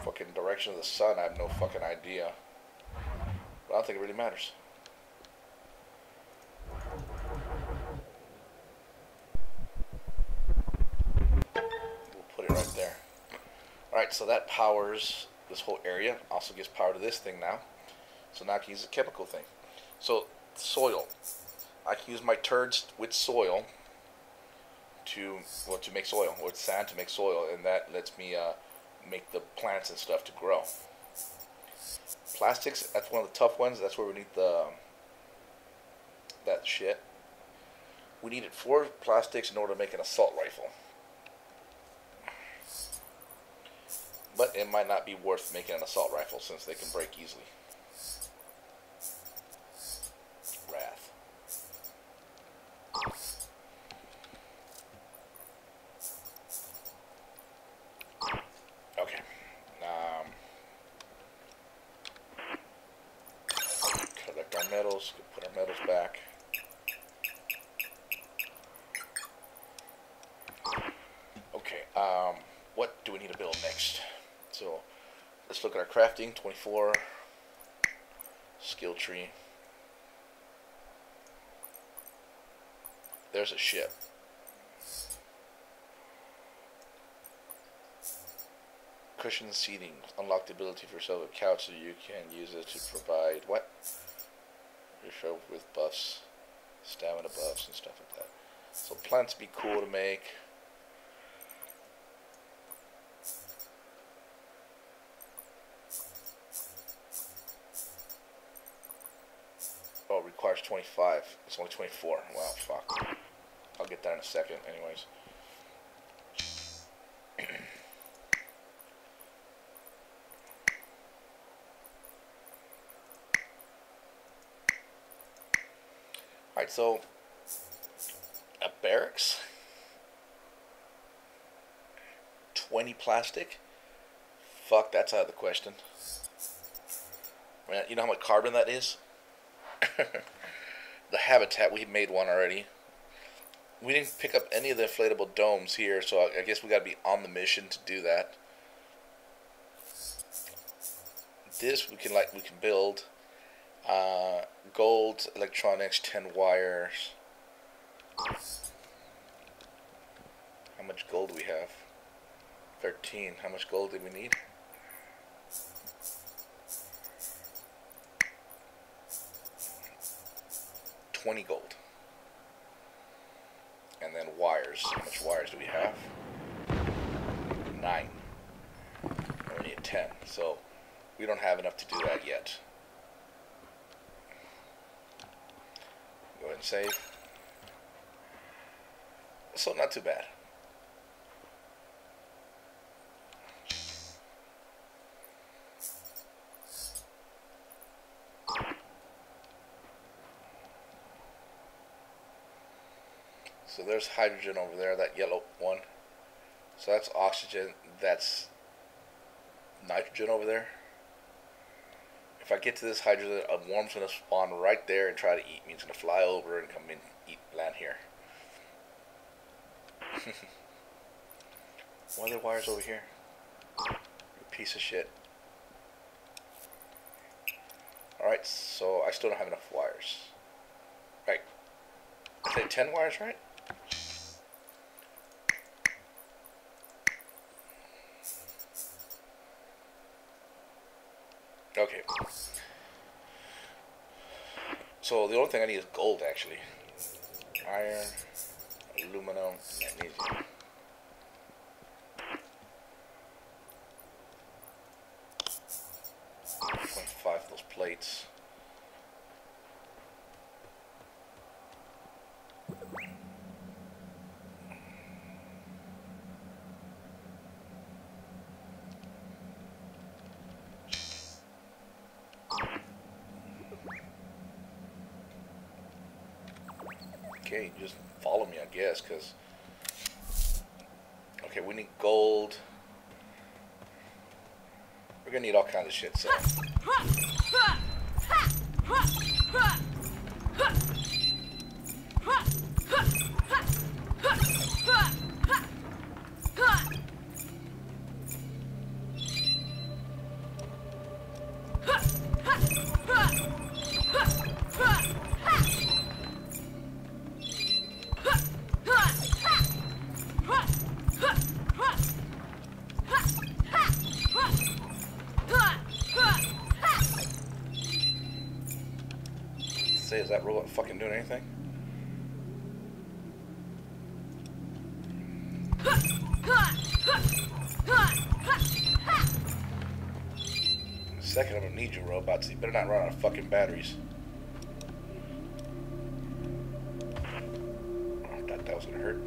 Fucking direction of the sun, I have no fucking idea. But I don't think it really matters. We'll put it right there. Alright, so that powers this whole area. Also gives power to this thing now. So now I can use a chemical thing. So, soil. I can use my turds with soil to make soil, or with sand to make soil, and that lets me make the plants and stuff to grow. Plastics, that's one of the tough ones. That's where we need that shit. We needed 4 plastics in order to make an assault rifle. But it might not be worth making an assault rifle since they can break easily. Wrath. Okay. Collect our metals. Put our metals back. Okay. What do we need to build next? So let's look at our crafting. 24 skill tree. There's a ship. Cushion seating. Unlock the ability for yourself a couch so you can use it to provide what? Your show with buffs, stamina buffs and stuff like that. So plants be cool to make. Oh, it requires 25. It's only 24. Wow, fuck. I'll get that in a second, anyways. Alright, so a barracks, 20 plastic. Fuck, that's out of the question. Man, you know how much carbon that is? The habitat, we made one already. We didn't pick up any of the inflatable domes here, so I guess we gotta be on the mission to do that. This we can build. Gold, electronics, 10 wires. How much gold do we have? 13. How much gold do we need? $20 gold. And then wires. How much wires do we have? 9. And we need 10. So we don't have enough to do that yet. Go ahead and save. So not too bad. So there's hydrogen over there, that yellow one. So that's oxygen, that's nitrogen over there. If I get to this hydrogen, a worm's going to spawn right there and try to eat me. It's going to fly over and come in, land here. Why are there wires over here? You piece of shit. Alright, so I still don't have enough wires. Right. I said 10 wires, right? Okay. So the only thing I need is gold, actually. Iron, aluminum, magnesium. $25 of those plates. Okay, just follow me, I guess, because... Okay, we need gold. We're gonna need all kinds of shit, so... Is that robot fucking doing anything? In a second, I'm gonna need you, robots. You better not run out of fucking batteries. I thought that was gonna hurt.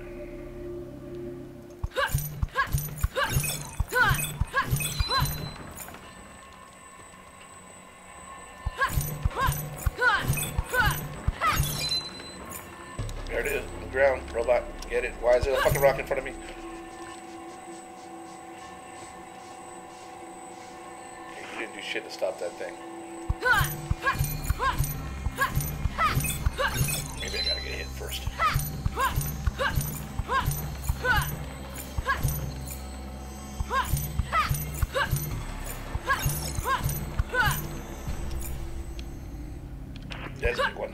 There it is, on the ground, robot, get it? Why is there a fucking rock in front of me? Okay, you didn't do shit to stop that thing. Maybe I gotta get hit first. That's a big one.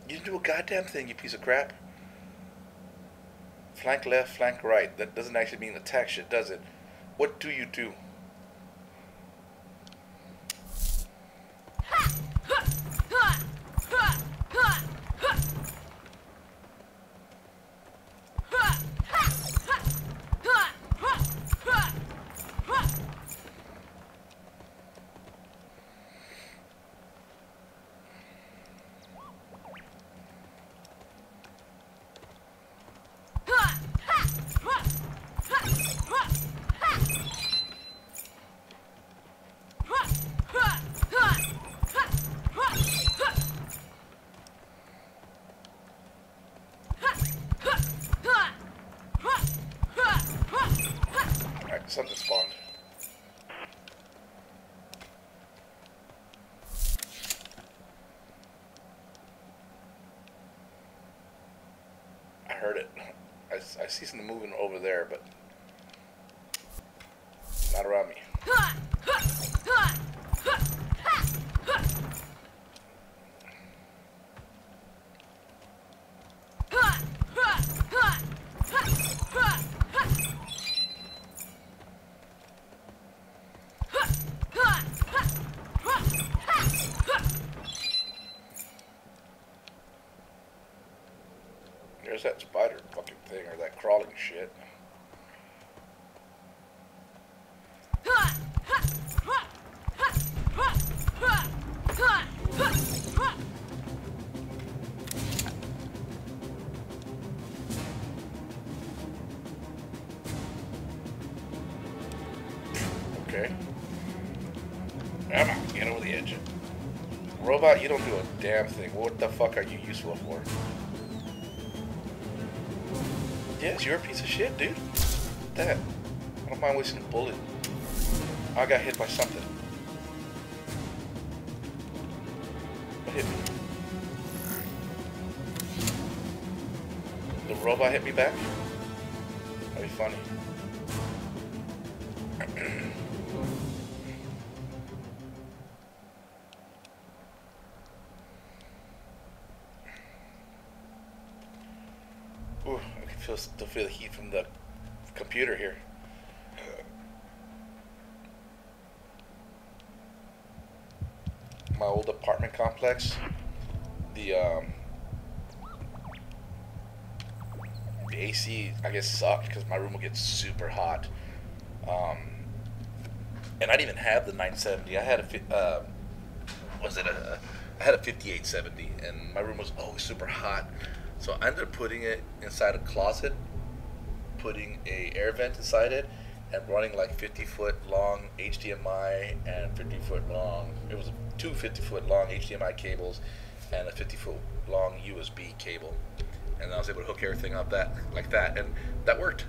You didn't do a goddamn thing, you piece of crap. Flank left, flank right. That doesn't actually mean attack shit, does it? What do you do? Something spawned. I heard it. I see something moving over there, but not around me. There's that spider fucking thing, or that crawling shit. Okay. Come on, get over the edge. Robot, you don't do a damn thing. What the fuck are you useful for? Yes, you're a piece of shit, dude. That. I don't mind wasting a bullet. I got hit by something. What hit me? The robot hit me back? That'd be funny. Ooh, I can still feel the heat from the computer here. My old apartment complex, the AC, I guess, sucked because my room would get super hot. And I didn't even have the 970. I had a I had a 5870, and my room was always super hot. So I ended up putting it inside a closet, putting a air vent inside it, and running like 50-foot long HDMI and 50-foot long. It was two 50-foot long HDMI cables and a 50-foot long USB cable, and I was able to hook everything up that like that, and that worked.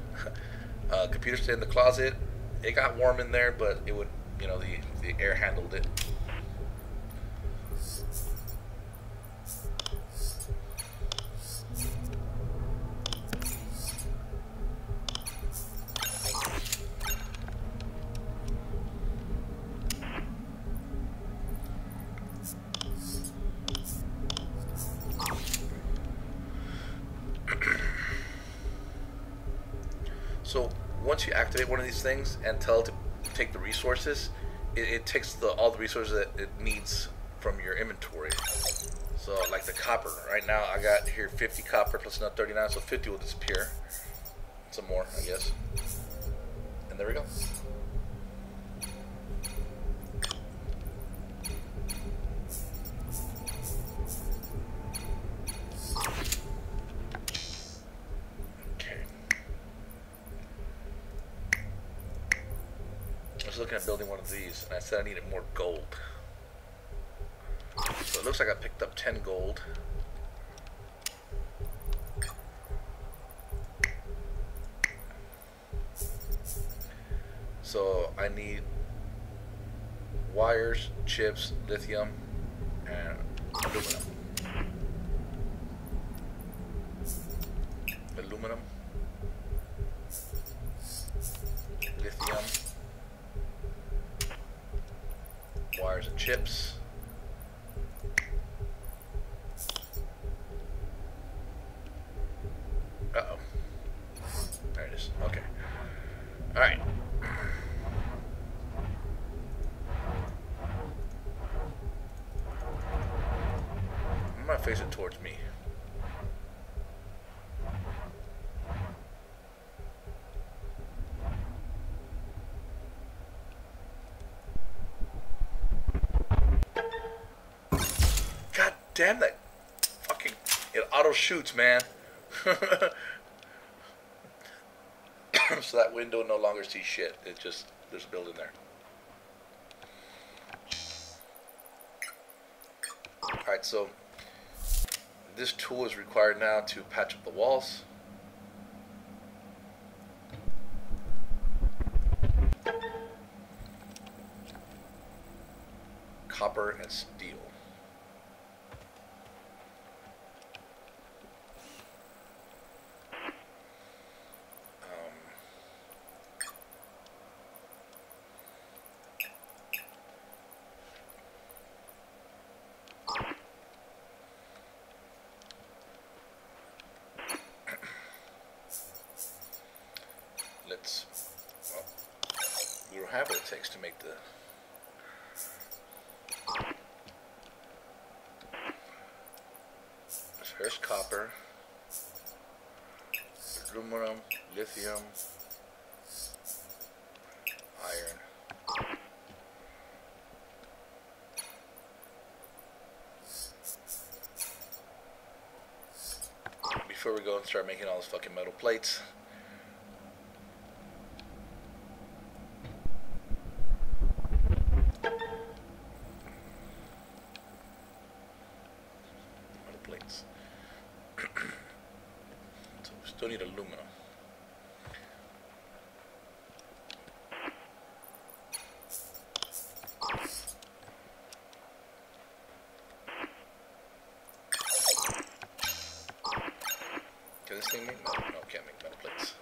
Computer stayed in the closet. It got warm in there, but it would, you know, the air handled it. So once you activate one of these things and tell it to take the resources, it takes all the resources that it needs from your inventory. So like the copper, right now I got here 50 copper plus another 39, so 50 will disappear. Some more, I guess. And there we go. I was looking at building one of these, and I said I needed more gold. So it looks like I picked up 10 gold. So I need wires, chips, lithium, and aluminum. Aluminum, lithium, wires and chips. Uh-oh. There it is. Okay. Alright. I'm gonna face it towards me. God damn, that fucking, it auto shoots, man. So that window no longer sees shit. It just, there's a building there. Alright, so this tool is required now to patch up the walls. Copper and steel. Well, we don't have what it takes to make the first copper, aluminum, lithium, iron. Before we go and start making all those fucking metal plates. So we still need aluminum. Can this thing make metal? No, can't make metal plates.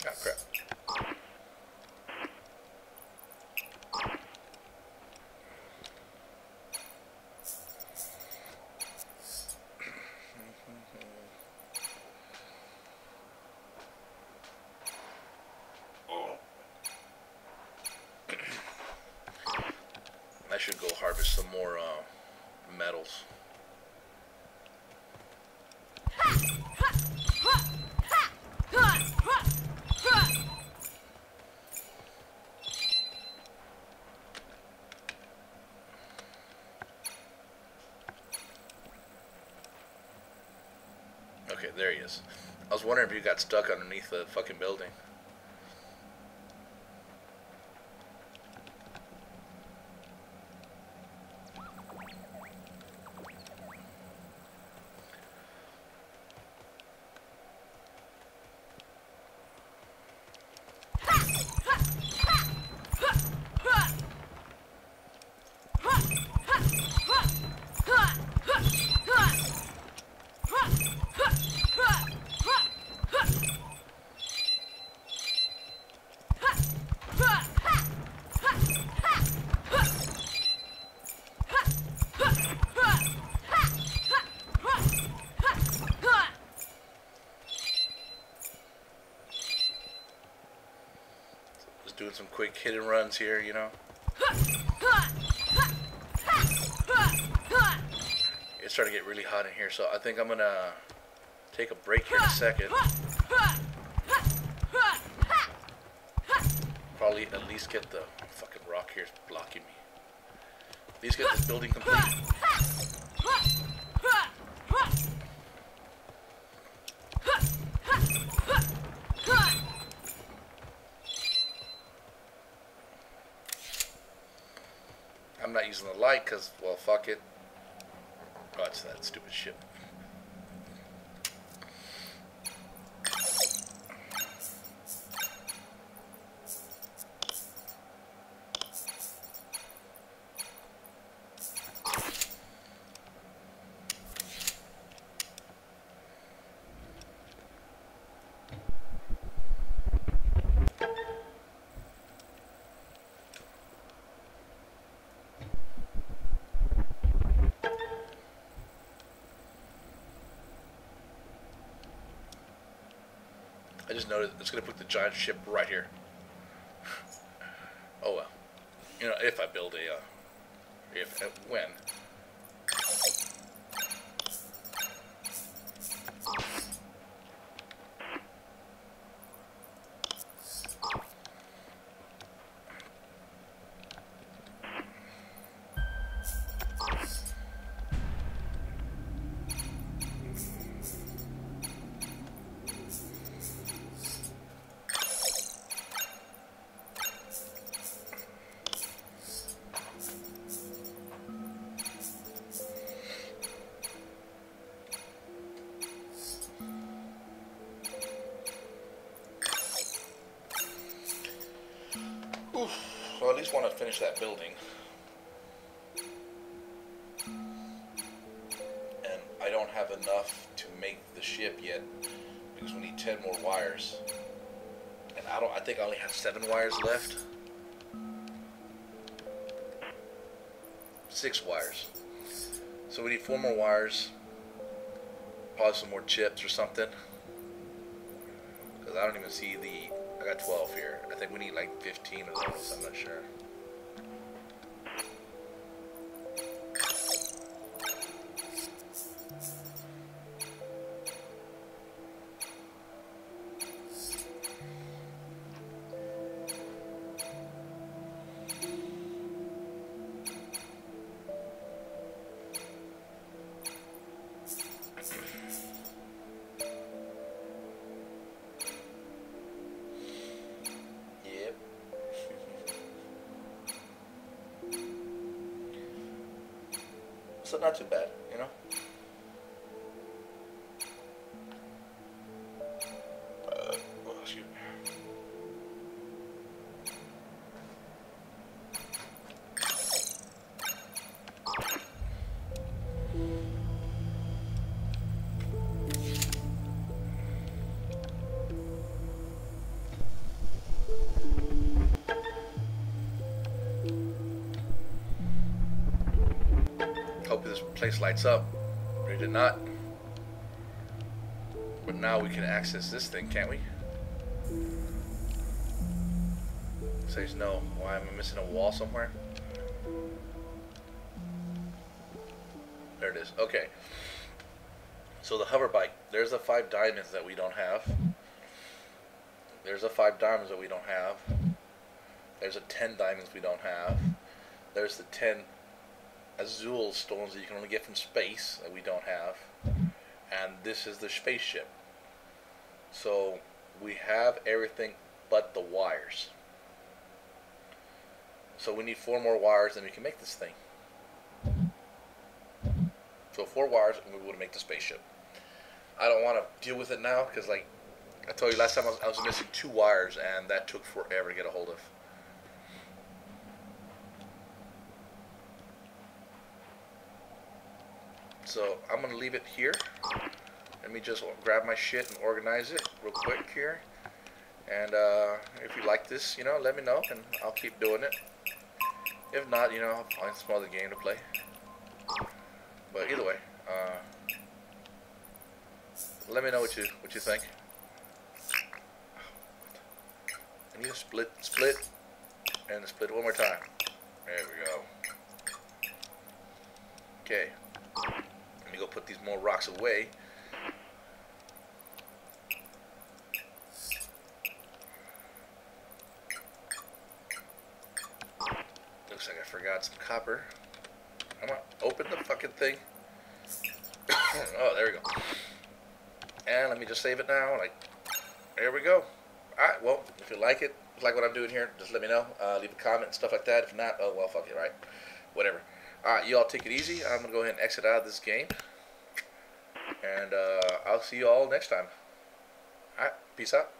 Ah, crap. I should go harvest some more metals. there he is. I was wondering if you got stuck underneath the fucking building. Doing some quick hit and runs here, you know. It's starting to get really hot in here, so I think I'm gonna take a break here in a second. Probably at least get the fucking rock here blocking me. At least get this building complete. I'm not using the light because, well, fuck it. Oh, it's that stupid shit. I just noticed it's going to put the giant ship right here. Oh well. You know, if I build a, when. So I at least want to finish that building. And I don't have enough to make the ship yet because we need 10 more wires. And I think I only have 7 wires left. 6 wires. So we need 4 more wires. Probably some more chips or something. Because I don't even see the... I got 12 here. I think we need like 15 of those. I'm not sure. So not too bad, you know? Oh, shoot. Hope this place lights up. It did not. But now we can access this thing, can't we? It says no. Why am I missing a wall somewhere? There it is. Okay. So the hover bike. There's the 5 diamonds that we don't have. There's the 5 diamonds that we don't have. There's the 10 diamonds we don't have. There's the 10 azul stones that you can only get from space that we don't have. and this is the spaceship. So we have everything but the wires. So we need 4 more wires, and we can make this thing. So 4 wires, and we would make the spaceship. I don't want to deal with it now because, like I told you last time, I was missing 2 wires, and that took forever to get a hold of. So I'm gonna leave it here. Let me just grab my shit and organize it real quick here. And if you like this, you know, let me know, and I'll keep doing it. If not, you know, I'll find some other game to play. But either way, let me know what you think. I need to split, and split one more time. There we go. Okay. Let me go put these more rocks away. Looks like I forgot some copper. Come on, open the fucking thing. Oh, there we go. And let me just save it now. Like, there we go. Alright, well, if you like it, like what I'm doing here, just let me know. Leave a comment and stuff like that. If not, oh well, fuck it, right? Whatever. Alright, you all take it easy. I'm going to go ahead and exit out of this game. And I'll see you all next time. Alright, peace out.